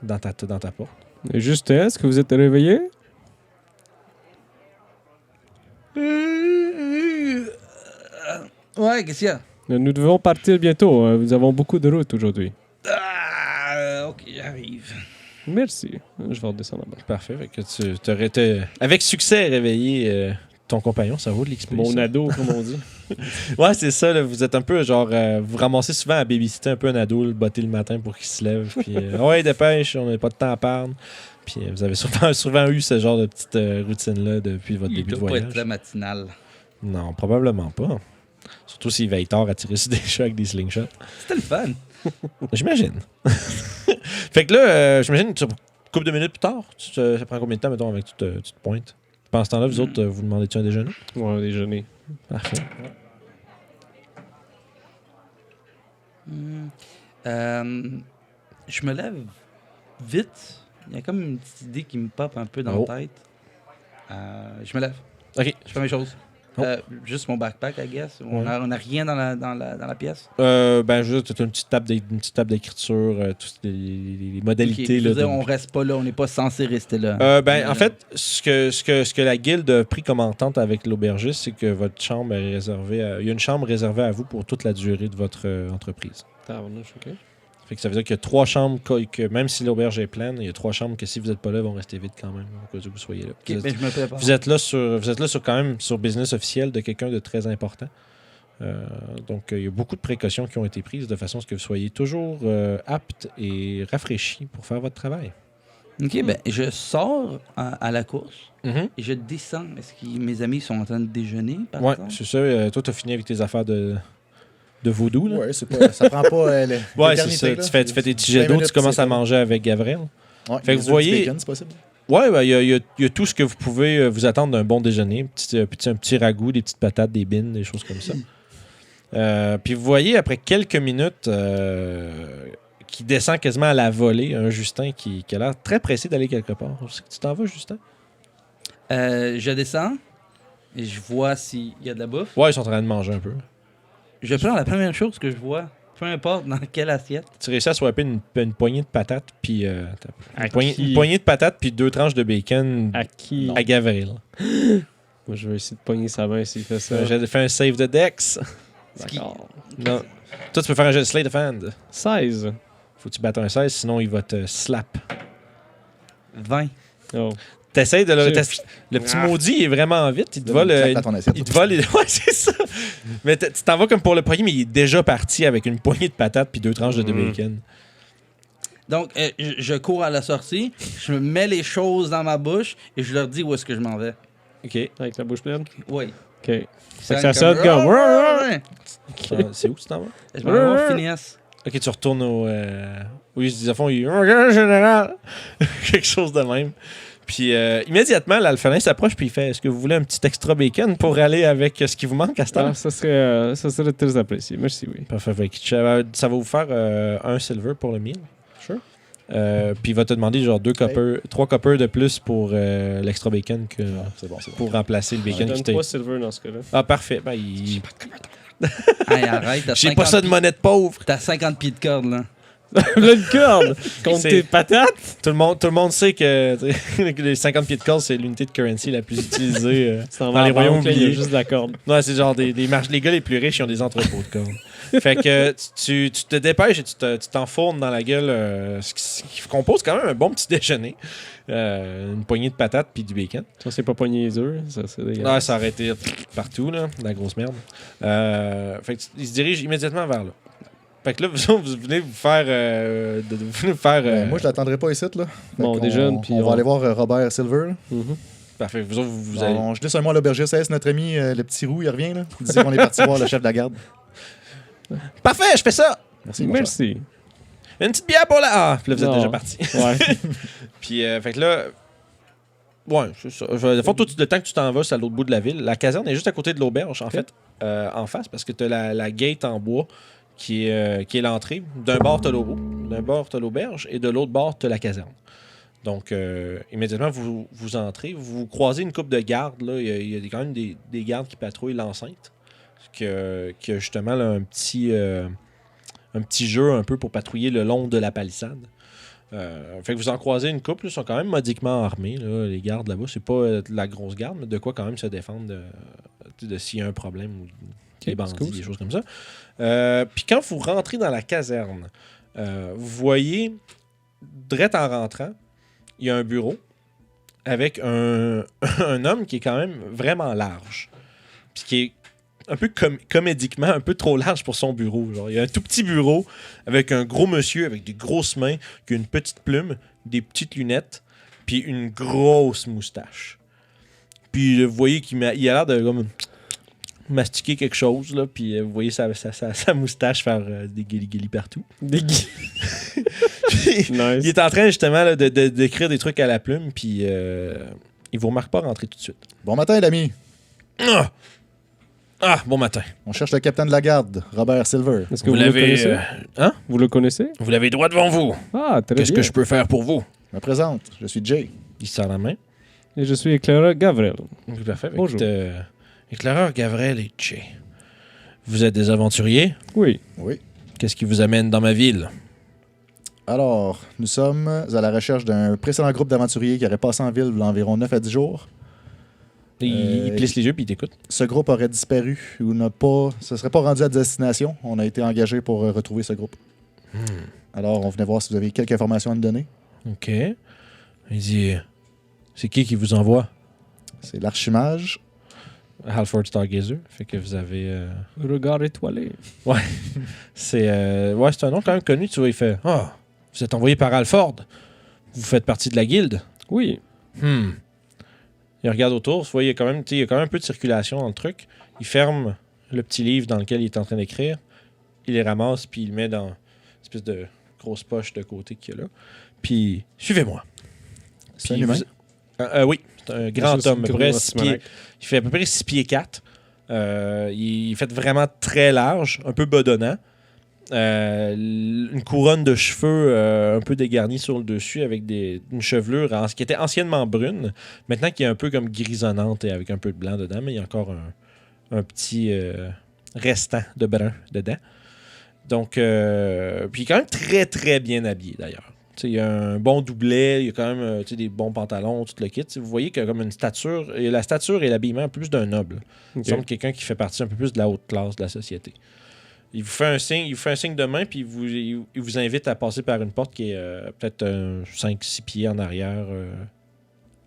dans ta porte. Et Justin, est-ce que vous êtes réveillé? Ouais, qu'est-ce qu'il y a? Nous devons partir bientôt. Nous avons beaucoup de route aujourd'hui. Ok, j'arrive. Merci. Je vais redescendre en bas. Parfait. Fait que tu t'aurais été, avec succès, réveillé ton compagnon, ça vaut de l'XP. Mon ça. ado, comme on dit. Ouais, c'est ça. Là, vous êtes un peu genre. Vous ramassez souvent à babysitter un peu un ado, le botter le matin pour qu'il se lève. Puis, ouais, dépêche, on n'a pas de temps à perdre. Puis, vous avez souvent eu ce genre de petite routine-là depuis votre Il début de doit pas être voyage. très matinal. Non, probablement pas. Surtout s'il veille tard à tirer sur des chats avec des slingshots. C'était le fun. J'imagine. Fait que là, j'imagine que une couple de minutes plus tard, ça prend combien de temps, mettons, avec tu te pointes? Pendant ce temps-là, vous autres, vous demandez-tu un déjeuner? Ouais, un déjeuner. Parfait. Je me lève vite. Il y a comme une petite idée qui me pop un peu dans Oh. la tête. Je me lève. OK. Je fais mes choses. Oh. Juste mon backpack, I guess. Ouais. On a rien dans la pièce. Ben, juste, t'as une petite table d'écriture, toutes les modalités. Ok, je là, veux dire, de- on reste pas là. On n'est pas censé rester là. Ben, en fait, ce que la guilde a pris comme entente avec l'aubergiste, c'est que votre chambre est réservée il y a une chambre réservée à vous pour toute la durée de votre entreprise. Tabarnouche, OK. Fait que ça veut dire qu'il y a 3 chambres, que même si l'auberge est pleine, il y a 3 chambres que si vous n'êtes pas là, vont rester vides quand même, au cas où vous soyez là. Ok, ben, je me prépare. Vous êtes là sur quand même sur business officiel de quelqu'un de très important. Donc, il y a beaucoup de précautions qui ont été prises de façon à ce que vous soyez toujours apte et rafraîchi pour faire votre travail. Ok, ben, je sors à la course Mhm. et je descends. Est-ce que mes amis sont en train de déjeuner, par Ouais, exemple? c'est ça. Toi, tu as fini avec tes affaires de vaudou, là? Ouais, c'est pas, ça prend pas Ouais, c'est ça. Tu fais tes petits jets d'eau, tu commences à manger avec Gabriel. Ouais, Fait que les vous œufs, voyez- du bacon, c'est possible. Ouais, ben, il y a tout ce que vous pouvez vous attendre d'un bon déjeuner. Un petit ragoût, des petites patates, des bines, des choses comme ça. Puis vous voyez, après quelques minutes, qui descend quasiment à la volée, un Justin qui a l'air très pressé d'aller quelque part. Je sais que tu t'en vas, Justin? Je descends et je vois s'il y a de la bouffe. Ouais, ils sont en train de manger un peu. Je prends la première chose que je vois, peu importe dans quelle assiette. Tu réussis à swapper une poignée de patates, puis À une qui? poignée de patates, puis 2 tranches de bacon À qui? à Gabriel. Moi, je vais essayer de pogner sa main s'il fait ça. J'ai fait un save de Dex. D'accord. Non. Toi, tu peux faire un jeu de Slate of Hand. 16. Faut que tu battes un 16, sinon il va te slap. 20. Oh. T'essayes de le. Je- Le petit maudit il est vraiment vite. Il te Donne une vole. claque dans ton assiette. Il te vole. Ouais, c'est ça. Mais tu t'en vas comme pour le poignet, mais il est déjà parti avec une poignée de patates puis 2 tranches de bacon. Donc, je cours à la sortie, je me mets les choses dans ma bouche et je leur dis où est-ce que je m'en vais. Ok. Avec la bouche pleine? Oui. OK. Fait C'est que ça sonne comme... C'est où tu t'en vas? Je m'en vais voir Phineas. Ok, tu retournes au. Oui, je dis à fond, il général. Quelque chose de même. Puis immédiatement, l'alphalin s'approche puis il fait: est-ce que vous voulez un petit extra bacon pour aller avec ce qui vous manque à cette heure? Ah, ça serait très apprécié. Merci, oui. Parfait. Fait que ça va vous faire 1 silver pour le meal. Sure. Puis il va te demander genre 3 coppers de plus pour l'extra bacon que C'est bon, c'est bon. pour remplacer le Je bacon qui donne t'a. 3 silver dans ce cas-là. Ah, parfait. Ben, il... Hey, arrête, t'as J'ai 50 pas ça de pieds- monnaie de pauvre. T'as 50 pieds de corde, là. Là, une corde! Contre C'est- tes patates! Tout le monde sait que tu sais, que les 50 pieds de corde, c'est l'unité de currency la plus utilisée. Tu t'en Dans vas les en banque, royaumes là, il y a oubliés. juste de la corde. Non, c'est genre des les gars les plus riches, ils ont des entrepôts de corde. Fait que tu te dépêches et tu t'enfournes dans la gueule ce qui compose quand même un bon petit déjeuner. Une poignée de patates puis du bacon. Ça, c'est pas pogné les œufs. Ça, c'est Ah, dégueulasse. ça aurait été partout, là, la grosse merde. Fait que il se dirige immédiatement vers là. Fait que là, vous venez vous faire... vous venez vous faire Moi, je l'attendrai pas ici, là. Fait Bon, qu'on- déjeune, puis on va aller voir Robert Silver. Là. Mhm. Parfait. Vous autres, vous allez... Je glisse un mot à l'aubergiste. Hey, c'est notre ami, le petit roux, il revient. Là. Il dit qu'on est parti voir le chef de la garde. Parfait, je fais ça! Merci, mon cher. Merci. Une petite bière pour la... Ah, puis là, vous êtes Non. déjà parti. Ouais. Puis, fait que là... Ouais, c'est ça. De fond, toi, le temps que tu t'en vas, c'est à l'autre bout de la ville. La caserne est juste à côté de l'auberge, en fait, en face, parce que tu as la gate en bois qui est l'entrée. D'un bord, tu as l'auberge, et de l'autre bord, tu as la caserne. Donc, immédiatement, vous entrez, vous croisez une coupe de gardes. Là. Il y a quand même des gardes qui patrouillent l'enceinte, qui a justement là, un petit jeu un peu pour patrouiller le long de la palissade. Fait que vous en croisez une couple, ils sont quand même modiquement armés, là, les gardes là-bas. C'est pas de la grosse garde, mais de quoi quand même se défendre de s'il y a un problème ou des bandits, cool, des ça. choses comme ça. Puis quand vous rentrez dans la caserne, vous voyez, direct en rentrant, il y a un bureau avec un homme qui est quand même vraiment large. Puis qui est un peu comédiquement un peu trop large pour son bureau. Genre, il y a un tout petit bureau avec un gros monsieur avec des grosses mains, qui a une petite plume, des petites lunettes, puis une grosse moustache. Puis vous voyez qu'il a l'air de comme, mastiquer quelque chose, là, puis vous voyez sa moustache faire des guili partout. Nice. Il est en train justement là, d'écrire des trucs à la plume, puis il vous remarque pas rentrer tout de suite. Bon matin, l'ami. Bon matin. On cherche le capitaine de la garde, Robert Silver. Est-ce que vous le connaissez? Vous le connaissez? Vous l'avez droit devant vous. Ah, très bien. Qu'est-ce que je peux faire pour vous? Je me présente, je suis Jay. Il sort la main. Et je suis éclaireur Gavrel. Oui, parfait. Bonjour. Éclaireur Gavrel et Jay. Vous êtes des aventuriers? Oui. Oui. Qu'est-ce qui vous amène dans ma ville? Alors, nous sommes à la recherche d'un précédent groupe d'aventuriers qui aurait passé en ville environ 9 à 10 jours. Il plisse les yeux puis il t'écoute. Ce groupe aurait disparu ou n'a pas, se serait pas rendu à destination. On a été engagé pour retrouver ce groupe. Alors, on venait voir si vous avez quelques informations à nous donner. OK. Il dit, c'est qui vous envoie? C'est l'archimage. Halford Stargazer. Fait que vous avez... Regard étoilé. c'est un nom quand même connu. Tu vois, il fait, vous êtes envoyé par Halford. Vous faites partie de la guilde. Oui. Il regarde autour, vous voyez, il y a quand même un peu de circulation dans le truc. Il ferme le petit livre dans lequel il est en train d'écrire. Il les ramasse, puis il le met dans une espèce de grosse poche de côté qu'il y a là. Puis, suivez-moi. C'est un humain? Oui, c'est un grand homme. À peu près gros 6 pieds. Il fait à peu près 6 pieds 4. Il fait vraiment très large, un peu bedonnant. Une couronne de cheveux un peu dégarnie sur le dessus avec une chevelure qui était anciennement brune, maintenant qui est un peu comme grisonnante et avec un peu de blanc dedans, mais il y a encore un petit restant de brun dedans. Donc, puis il est quand même très très bien habillé d'ailleurs. T'sais, il y a un bon doublet, il y a quand même des bons pantalons, tout le kit. T'sais, vous voyez qu'il y a comme une stature, et la stature et l'habillement plus d'un noble. Il semble quelqu'un qui fait partie un peu plus de la haute classe de la société. Il vous fait un signe de main, puis il vous invite à passer par une porte qui est peut-être 5-6 pieds en arrière,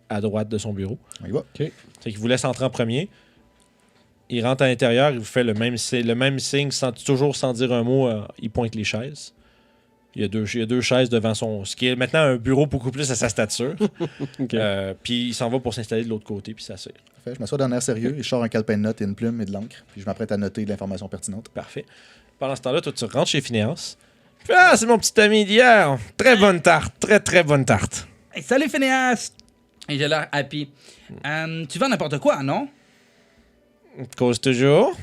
à droite de son bureau. On y va. C'est qu'il vous laisse entrer en premier. Il rentre à l'intérieur, il vous fait le même signe, toujours sans dire un mot. Il pointe les chaises. Il y a deux chaises devant ce qui est maintenant un bureau beaucoup plus à sa stature. Puis il s'en va pour s'installer de l'autre côté, puis s'asseoir. Parfait. Je m'assois d'un air sérieux et je sors un calepin de notes et une plume et de l'encre. Puis je m'apprête à noter de l'information pertinente. Parfait. Pendant ce temps-là, toi, tu rentres chez Phineas. C'est mon petit ami d'hier. Très bonne tarte. Très, très bonne tarte. Hey, salut Phineas! Et j'ai l'air happy. Tu vends n'importe quoi, non? Cause toujours.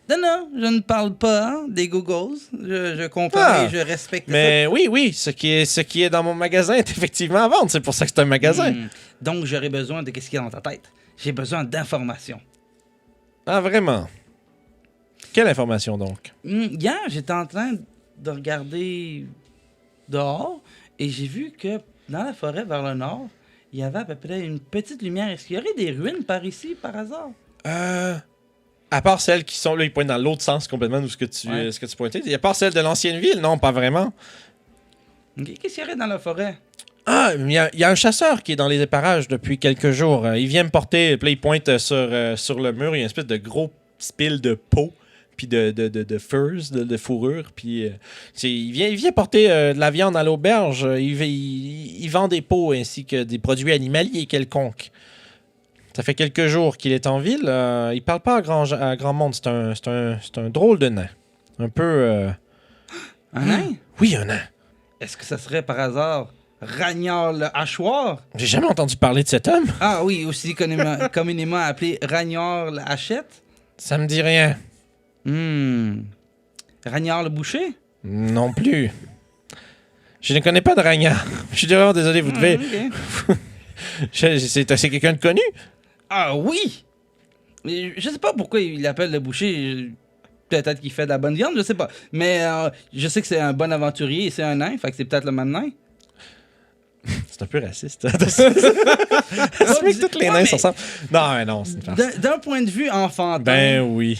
Non, je ne parle pas des Googles. Je comprends et je respecte mais ça. Oui, ce qui est dans mon magasin est effectivement à vendre. C'est pour ça que c'est un magasin. Donc, j'aurais besoin de ce qu'il y a dans ta tête. J'ai besoin d'informations. Ah, vraiment? Quelle information, donc? Hier, j'étais en train de regarder dehors et j'ai vu que dans la forêt vers le nord, il y avait à peu près une petite lumière. Est-ce qu'il y aurait des ruines par ici, par hasard? À part celles qui sont là, ils pointent dans l'autre sens complètement de ce que tu pointais. À part celles de l'ancienne ville, non, pas vraiment. Qu'est-ce qu'il y aurait dans la forêt? Il y a un chasseur qui est dans les parages depuis quelques jours. Il vient me porter, puis là, il pointe sur le mur, il y a une espèce de gros spill de peau, puis de furs, de fourrure. Puis il vient porter de la viande à l'auberge. Il vend des peaux ainsi que des produits animaliers quelconques. Ça fait quelques jours qu'il est en ville. Il parle pas à grand monde. C'est un drôle de nain. Un peu... Un nain? Oui, un nain. Est-ce que ça serait par hasard Ragnard le hachoir? J'ai jamais entendu parler de cet homme. Ah oui, aussi communément appelé Ragnard le hachette? Ça me dit rien. Ragnard le boucher? Non plus. Je ne connais pas de Ragnard. Je suis vraiment désolé, vous devez... Okay. C'est quelqu'un de connu? Ah oui! Je sais pas pourquoi il l'appelle le boucher. Peut-être qu'il fait de la bonne viande, je sais pas. Mais je sais que c'est un bon aventurier et c'est un nain, fait que c'est peut-être le même nain. C'est un peu raciste. Ça que tous les nains sont ensemble. Non, c'est une farce. D'un point de vue enfantin... Ben oui.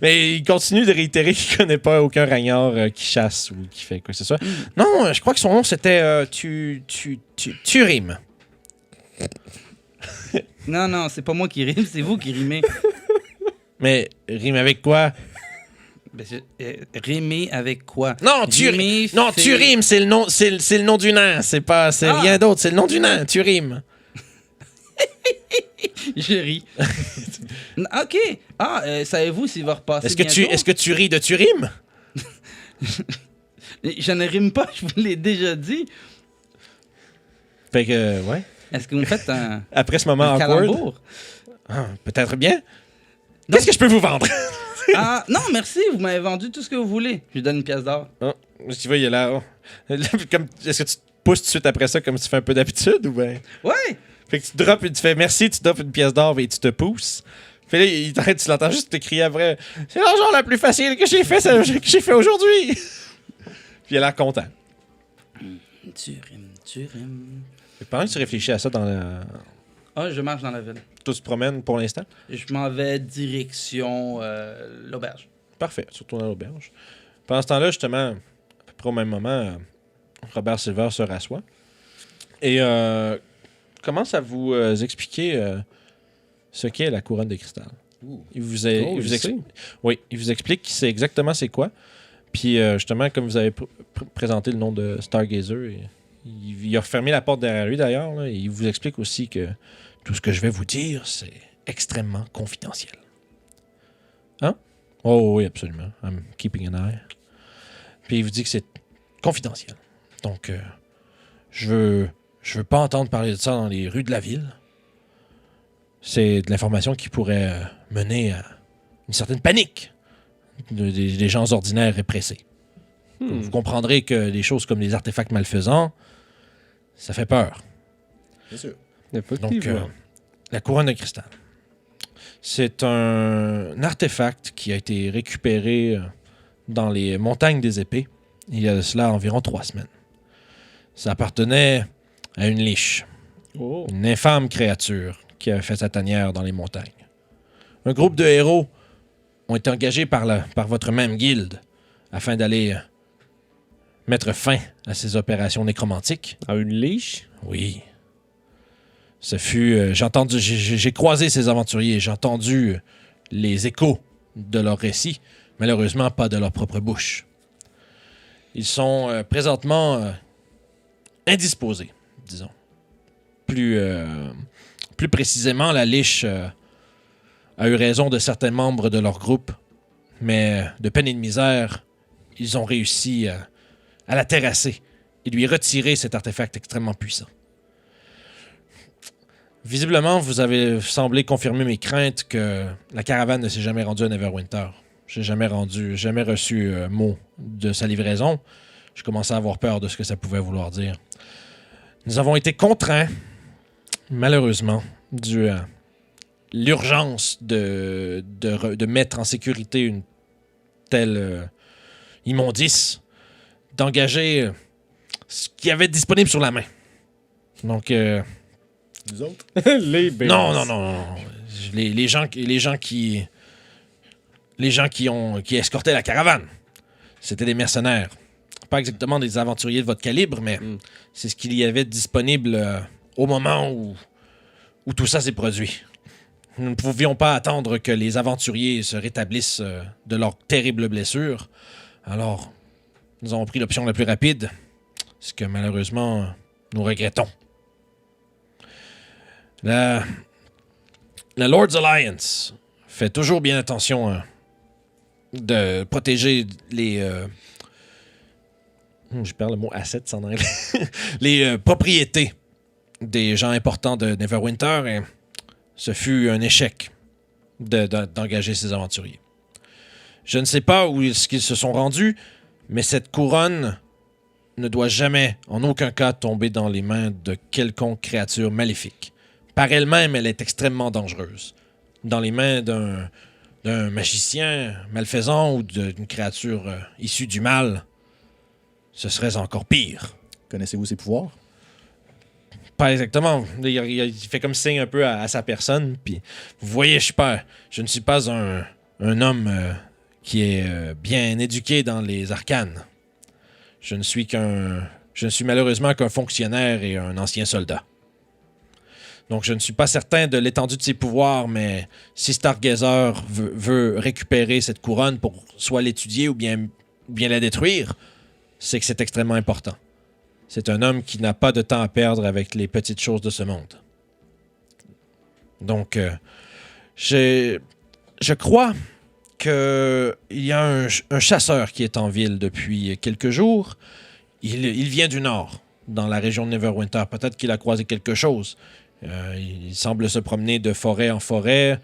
Mais il continue de réitérer qu'il connaît pas aucun ragnard qui chasse ou qui fait quoi que ce soit. Non, je crois que son nom c'était Turim. Non, c'est pas moi qui rime, c'est vous qui rimez. Mais rime avec quoi? Ben, rimer avec quoi? Non, tu Rimer non, fait- tu rimes, c'est le nom du nain. C'est Ah. rien d'autre, c'est le nom du nain. Tu rimes. Je ris. OK. Savez-vous s'il va repasser Est-ce que tu ris de tu rimes? Je ne rime pas, je vous l'ai déjà dit. Fait que, ouais. Est-ce que vous me faites un, Après ce moment un awkward, calembour? peut-être bien. Non. Qu'est-ce que je peux vous vendre? Ah, non, merci, vous m'avez vendu tout ce que vous voulez. Je vous donne une pièce d'or. Oh, tu vois, il est là. Oh. Est-ce que tu te pousses tout de suite après ça comme tu fais un peu d'habitude ou bien? Ouais! Fait que tu drops et tu fais merci, tu drops une pièce d'or et tu te pousses. Fait là, il t'arrête, tu l'entends juste te crier après. C'est l'argent la plus facile que j'ai fait aujourd'hui. Puis il a l'air content. Tu rimes. Et pendant que tu réfléchis à ça dans la. Ah, je marche dans la ville. Toi, tu te promènes pour l'instant? Je m'en vais direction l'auberge. Parfait, surtout dans l'auberge. Pendant ce temps-là, justement, à peu près au même moment, Robert Silver se rassoit et commence à vous expliquer ce qu'est la couronne de cristal. Il vous explique c'est exactement c'est quoi. Puis justement, comme vous avez présenté le nom de Stargazer, il a refermé la porte derrière lui d'ailleurs, là, et il vous explique aussi que tout ce que je vais vous dire, c'est extrêmement confidentiel. Hein? Oh oui, absolument. I'm keeping an eye. Puis il vous dit que c'est confidentiel. Donc, je veux pas entendre parler de ça dans les rues de la ville. C'est de l'information qui pourrait mener à une certaine panique des gens ordinaires et pressés. Vous comprendrez que des choses comme les artefacts malfaisants, ça fait peur. Bien sûr. Donc, Effectivement. la couronne de cristal. C'est un artefact qui a été récupéré dans les montagnes des épées il y a de cela environ 3 semaines. Ça appartenait à une liche, Oh. une infâme créature qui avait fait sa tanière dans les montagnes. Un groupe de héros ont été engagés par votre même guilde afin d'aller mettre fin à ces opérations nécromantiques. À une liche? Oui. Ce fut. J'ai croisé ces aventuriers, j'ai entendu les échos de leurs récits, malheureusement pas de leur propre bouche. Ils sont présentement indisposés, disons. Plus précisément, la liche a eu raison de certains membres de leur groupe, mais de peine et de misère, ils ont réussi à la terrasser et lui retirer cet artefact extrêmement puissant. Visiblement, vous avez semblé confirmer mes craintes que la caravane ne s'est jamais rendue à Neverwinter. J'ai jamais reçu mot de sa livraison. Je commençais à avoir peur de ce que ça pouvait vouloir dire. Nous avons été contraints, malheureusement, dû à l'urgence de mettre en sécurité une telle immondice, d'engager ce qu'il y avait disponible sur la main. Donc, Nous autres? Les bébés. non. Les gens qui escortaient la caravane, c'était des mercenaires. Pas exactement des aventuriers de votre calibre, mais c'est ce qu'il y avait disponible au moment où tout ça s'est produit. Nous ne pouvions pas attendre que les aventuriers se rétablissent de leurs terribles blessures. Alors, nous avons pris l'option la plus rapide, ce que malheureusement nous regrettons. La Lord's Alliance fait toujours bien attention de protéger les... je perds le mot assets en anglais. Les propriétés des gens importants de Neverwinter, et ce fut un échec d'engager ces aventuriers. Je ne sais pas où est-ce qu'ils se sont rendus, mais cette couronne ne doit jamais, en aucun cas, tomber dans les mains de quelconque créature maléfique. Par elle-même, elle est extrêmement dangereuse. Dans les mains d'un magicien malfaisant ou d'une créature issue du mal, ce serait encore pire. Connaissez-vous ses pouvoirs? Pas exactement. Il fait comme signe un peu à sa personne. Puis, vous voyez, je ne suis pas un homme qui est bien éduqué dans les arcanes. Je ne suis malheureusement qu'un fonctionnaire et un ancien soldat. Donc, je ne suis pas certain de l'étendue de ses pouvoirs, mais si Stargazer veut récupérer cette couronne pour soit l'étudier ou bien la détruire, c'est que c'est extrêmement important. C'est un homme qui n'a pas de temps à perdre avec les petites choses de ce monde. Donc, je crois qu'il y a un chasseur qui est en ville depuis quelques jours. Il vient du nord, dans la région de Neverwinter. Peut-être qu'il a croisé quelque chose. Il semble se promener de forêt en forêt,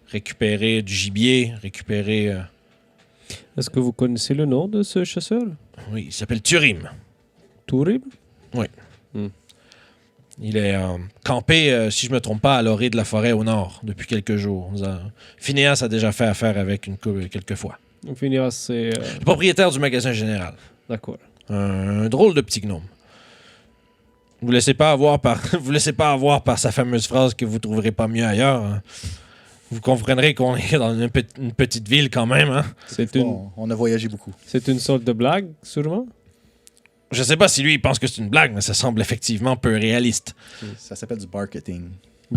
récupérer du gibier, récupérer... Est-ce que vous connaissez le nom de ce chasseur? Oui, il s'appelle Turim. Turim? Il est campé, si je ne me trompe pas, à l'orée de la forêt au nord depuis quelques jours. Phineas a déjà fait affaire avec quelques fois. Phineas, c'est... Le propriétaire du magasin général. D'accord. Un drôle de petit gnome. Vous laissez pas avoir par sa fameuse phrase que vous trouverez pas mieux ailleurs. Hein. Vous comprendrez qu'on est dans une petite ville quand même. Hein. On a voyagé beaucoup. C'est une sorte de blague, sûrement? Je sais pas si lui il pense que c'est une blague, mais ça semble effectivement peu réaliste. Ça s'appelle du marketing.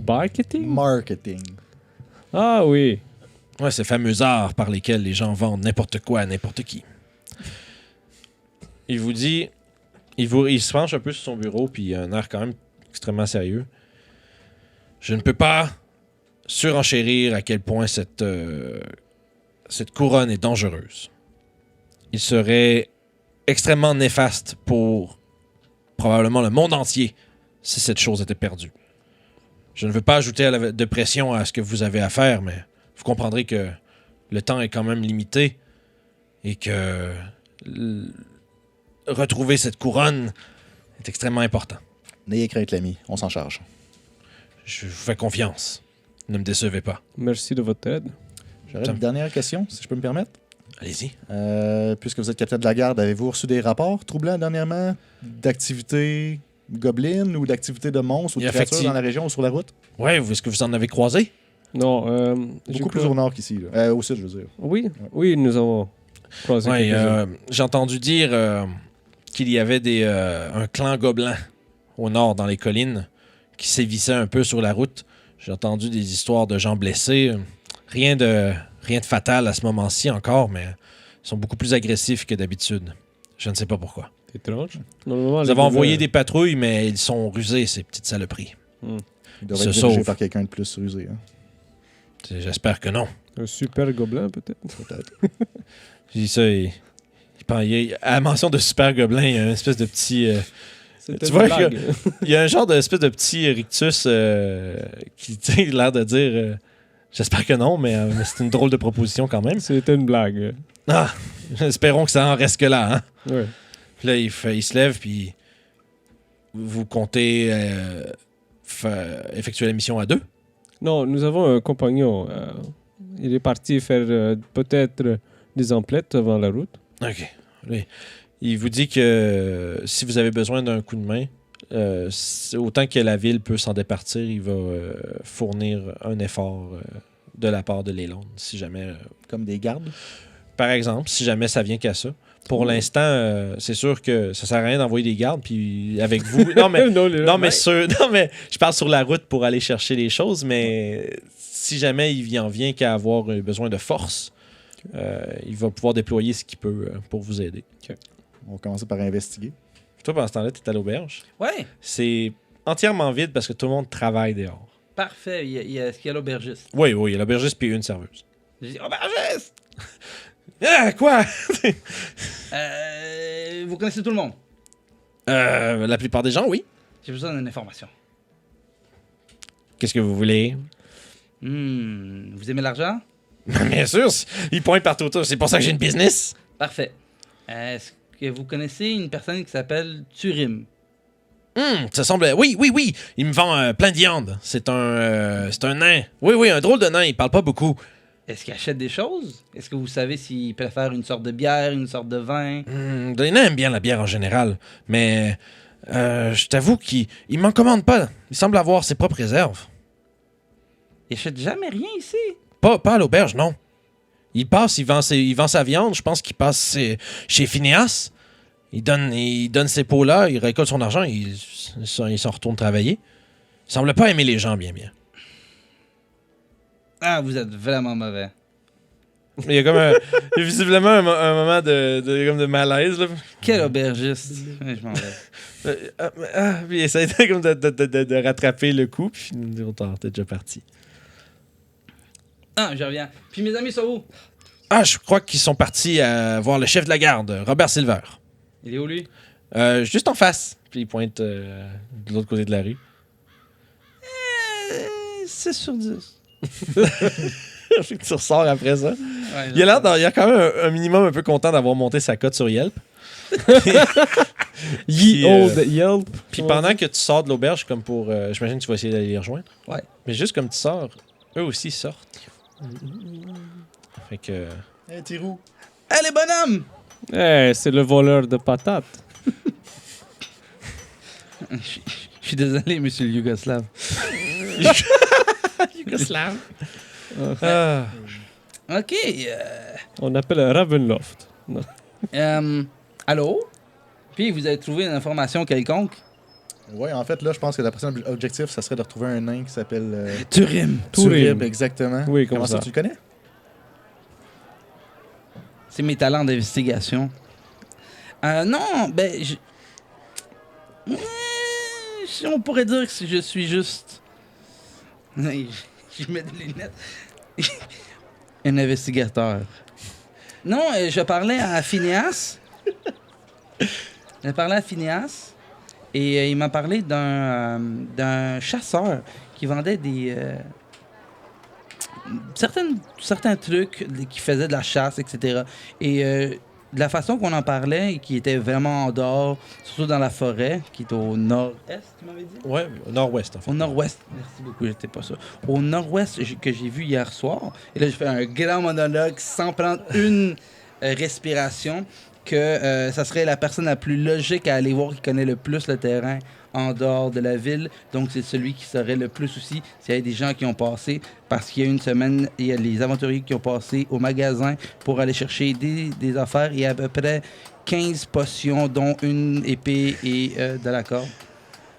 Marketing? Marketing. Ah oui. Ouais, ces fameux arts par lesquels les gens vendent n'importe quoi à n'importe qui. Il vous dit... Il se penche un peu sur son bureau, puis il a un air quand même extrêmement sérieux. Je ne peux pas surenchérir à quel point cette couronne est dangereuse. Il serait extrêmement néfaste pour probablement le monde entier si cette chose était perdue. Je ne veux pas ajouter de pression à ce que vous avez à faire, mais vous comprendrez que le temps est quand même limité et que retrouver cette couronne est extrêmement important. N'ayez crainte, l'ami. On s'en charge. Je vous fais confiance. Ne me décevez pas. Merci de votre aide. J'aurais une dernière question, si je peux me permettre. Allez-y. Puisque vous êtes capitaine de la garde, avez-vous reçu des rapports troublants dernièrement d'activités gobelines ou d'activités de monstres ou de créatures dans la région ou sur la route? Ouais, est-ce que vous en avez croisé? Non. Beaucoup plus au nord qu'ici. Au sud, je veux dire. Oui, oui, nous avons croisé quelques-uns. J'ai entendu dire qu'il y avait un clan gobelin au nord, dans les collines, qui sévissait un peu sur la route. J'ai entendu des histoires de gens blessés. Rien de fatal à ce moment-ci encore, mais ils sont beaucoup plus agressifs que d'habitude. Je ne sais pas pourquoi. Étrange. Nous avons envoyé des patrouilles, mais ils sont rusés, ces petites saloperies. Ils doivent être se dirigés sauvent. par quelqu'un de plus rusé. Hein? J'espère que non. Un super gobelin, peut-être. Peut-être. J'ai dit ça, à la mention de super gobelin, il y a une espèce de petit... C'était tu vois, une blague. il y a un genre d'espèce de petit rictus qui a l'air de dire... j'espère que non, mais c'est une drôle de proposition quand même. C'était une blague. Ah! Espérons que ça en reste que là, hein? Ouais. Puis là, il se lève, puis vous comptez effectuer la mission à 2? Non, nous avons un compagnon. Il est parti faire peut-être des emplettes avant la route. OK. Oui. Il vous dit que si vous avez besoin d'un coup de main, autant que la ville peut s'en départir, il va fournir un effort de la part de Leyland, si jamais... Comme des gardes. Par exemple, si jamais ça vient qu'à ça. Pour l'instant, c'est sûr que ça sert à rien d'envoyer des gardes, puis avec vous... Non, mais, non, mais je parle sur la route pour aller chercher les choses, mais si jamais il en vient qu'à avoir besoin de force, il va pouvoir déployer ce qu'il peut pour vous aider. Okay. On va commencer par investiguer. Toi, pendant ce temps-là, tu es à l'auberge. Ouais, C'est entièrement vide parce que tout le monde travaille dehors. parfait. Est-ce qu'il y a l'aubergiste? Oui, il y a l'aubergiste puis une serveuse. J'ai dit, aubergiste! Ah, quoi? Vous connaissez tout le monde? La plupart des gens, oui. J'ai besoin d'une information. Qu'est-ce que vous voulez? Vous aimez l'argent? Bien sûr, il pointe partout autour. C'est pour ça que j'ai une business. Parfait. Est-ce que vous connaissez une personne qui s'appelle Turim? Ça semble... Oui. Il me vend plein de viande. C'est un nain. Oui, un drôle de nain. Il parle pas beaucoup. Est-ce qu'il achète des choses? Est-ce que vous savez s'il préfère une sorte de bière, une sorte de vin? Les nains aiment bien la bière en général. Mais je t'avoue qu'il m'en commande pas. Il semble avoir ses propres réserves. Il achète jamais rien ici. Pas à l'auberge, non. Il vend sa viande. Je pense qu'il passe chez Phineas. Il donne ces pots-là, il récolte son argent, il s'en retourne travailler. Il semble pas aimer les gens bien. Ah, vous êtes vraiment mauvais. Il y a comme il y a visiblement un moment comme de malaise. Là. Quel aubergiste. Ouais, je m'en vais. Puis il essaie comme de rattraper le coup, puis nous dit, t'es déjà parti. Ah, je reviens. Puis mes amis sont où? Ah, je crois qu'ils sont partis voir le chef de la garde, Robert Silver. Il est où, lui? Juste en face. Puis il pointe de l'autre côté de la rue. 6 sur 10. Tu ressors après ça. Ouais, Il a quand même un minimum un peu content d'avoir monté sa cote sur Yelp. Puis, Old Yelp. Puis pendant que tu sors de l'auberge, comme pour... j'imagine que tu vas essayer d'aller les rejoindre. Ouais. Mais juste comme tu sors, eux aussi sortent. Fait que... Hey, Tirou. Allez, bonhomme! C'est le voleur de patates. Je suis désolé, monsieur le Yougoslave. Yougoslave. OK. On appelle Ravenloft. Non. Allô? Puis, vous avez trouvé une information quelconque? Ouais, en fait, là, je pense que la prochaine objectif, ça serait de retrouver un nain qui s'appelle Turim. Turib, exactement. Oui, Comment ça, tu le connais? C'est mes talents d'investigation. Non, ben, on pourrait dire que je suis juste... Je mets des lunettes. Un investigateur. Non, je parlais à Phineas. Et il m'a parlé d'un chasseur qui vendait des... certains trucs qui faisaient de la chasse, etc. Et de la façon qu'on en parlait, qui était vraiment en dehors, surtout dans la forêt, qui est au nord-est, tu m'avais dit? Ouais, au nord-ouest, en fait. Au nord-ouest. Merci beaucoup, j'étais pas ça. Au nord-ouest, que j'ai vu hier soir. Et là, j'ai fait un grand monologue sans prendre une respiration, que ça serait la personne la plus logique à aller voir qui connaît le plus le terrain en dehors de la ville. Donc, c'est celui qui serait le plus aussi s'il y a des gens qui ont passé. Parce qu'il y a une semaine, il y a les aventuriers qui ont passé au magasin pour aller chercher des affaires. Il y a à peu près 15 potions, dont une épée et de la corde.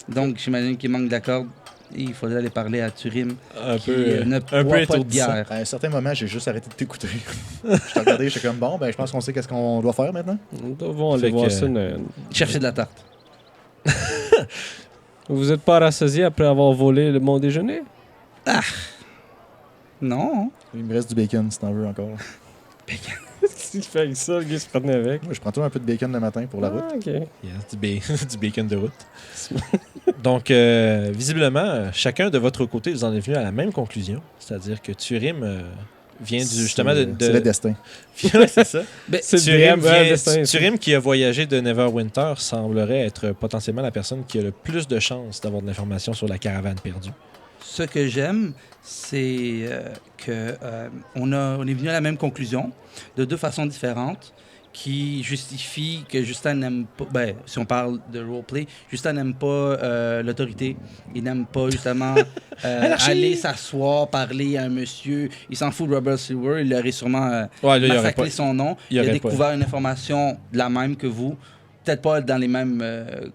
Donc, j'imagine qu'il manque de la corde. Et il faudrait aller parler à Turim, qui ne boit pas de bière. À un certain moment, j'ai juste arrêté de t'écouter. Je t'ai regardé, j'étais comme, bon, ben, je pense qu'on sait qu'est-ce qu'on doit faire maintenant. Nous devons aller Fait voir que- ça. Chercher de la tarte. Vous êtes pas rassasié après avoir volé mon déjeuner? Non. Il me reste du bacon si t'en veux encore. Qu'est-ce qu'il fait avec ça, le gars se prenait avec? Moi, je prends toujours un peu de bacon le matin pour la route. Ah, ok. Yes, du bacon de route. Donc, visiblement, chacun de votre côté, vous en êtes venu à la même conclusion. C'est-à-dire que Turim vient justement de... C'est le destin. Ouais, c'est ça. Ben, C'est Turim, le DM, destin, ça. Turim, qui a voyagé de Neverwinter, semblerait être potentiellement la personne qui a le plus de chances d'avoir de l'information sur la caravane perdue. ce que j'aime, c'est que on est venu à la même conclusion, de deux façons différentes, qui justifient que Justin n'aime pas... Ben, si on parle de roleplay, Justin n'aime pas l'autorité. Il n'aime pas, justement, aller s'asseoir, parler à un monsieur. Il s'en fout de Robert Silver. Il aurait sûrement Ouais, là, il y aurait massacré pas- son nom. il y Il a aurait découvert une information de la même que vous. Peut-être pas dans les mêmes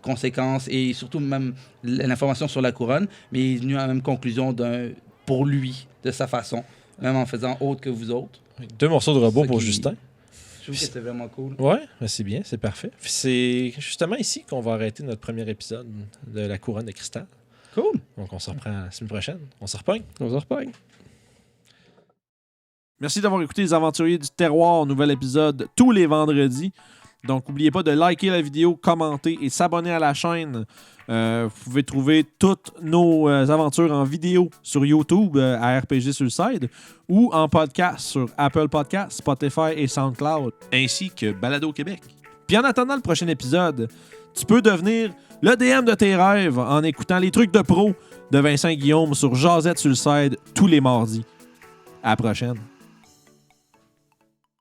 conséquences et surtout même l'information sur la couronne, mais il est venu à la même conclusion pour lui, de sa façon, même en faisant autre que vous autres. 2 morceaux de robot Ça pour qui- Justin. Je trouve que c'est vraiment cool. Ouais, ben c'est bien, c'est parfait. Puis c'est justement ici qu'on va arrêter notre premier épisode de la couronne de cristal. Cool. Donc on se reprend la semaine prochaine. On se repogne. On se repagne. Merci d'avoir écouté Les Aventuriers du Terroir, nouvel épisode tous les vendredis. Donc, n'oubliez pas de liker la vidéo, commenter et s'abonner à la chaîne. Vous pouvez trouver toutes nos aventures en vidéo sur YouTube à RPG Suicide ou en podcast sur Apple Podcasts, Spotify et SoundCloud, ainsi que Balado Québec. Puis en attendant le prochain épisode, tu peux devenir le DM de tes rêves en écoutant les trucs de pro de Vincent Guillaume sur Jazette Suicide tous les mardis. À la prochaine.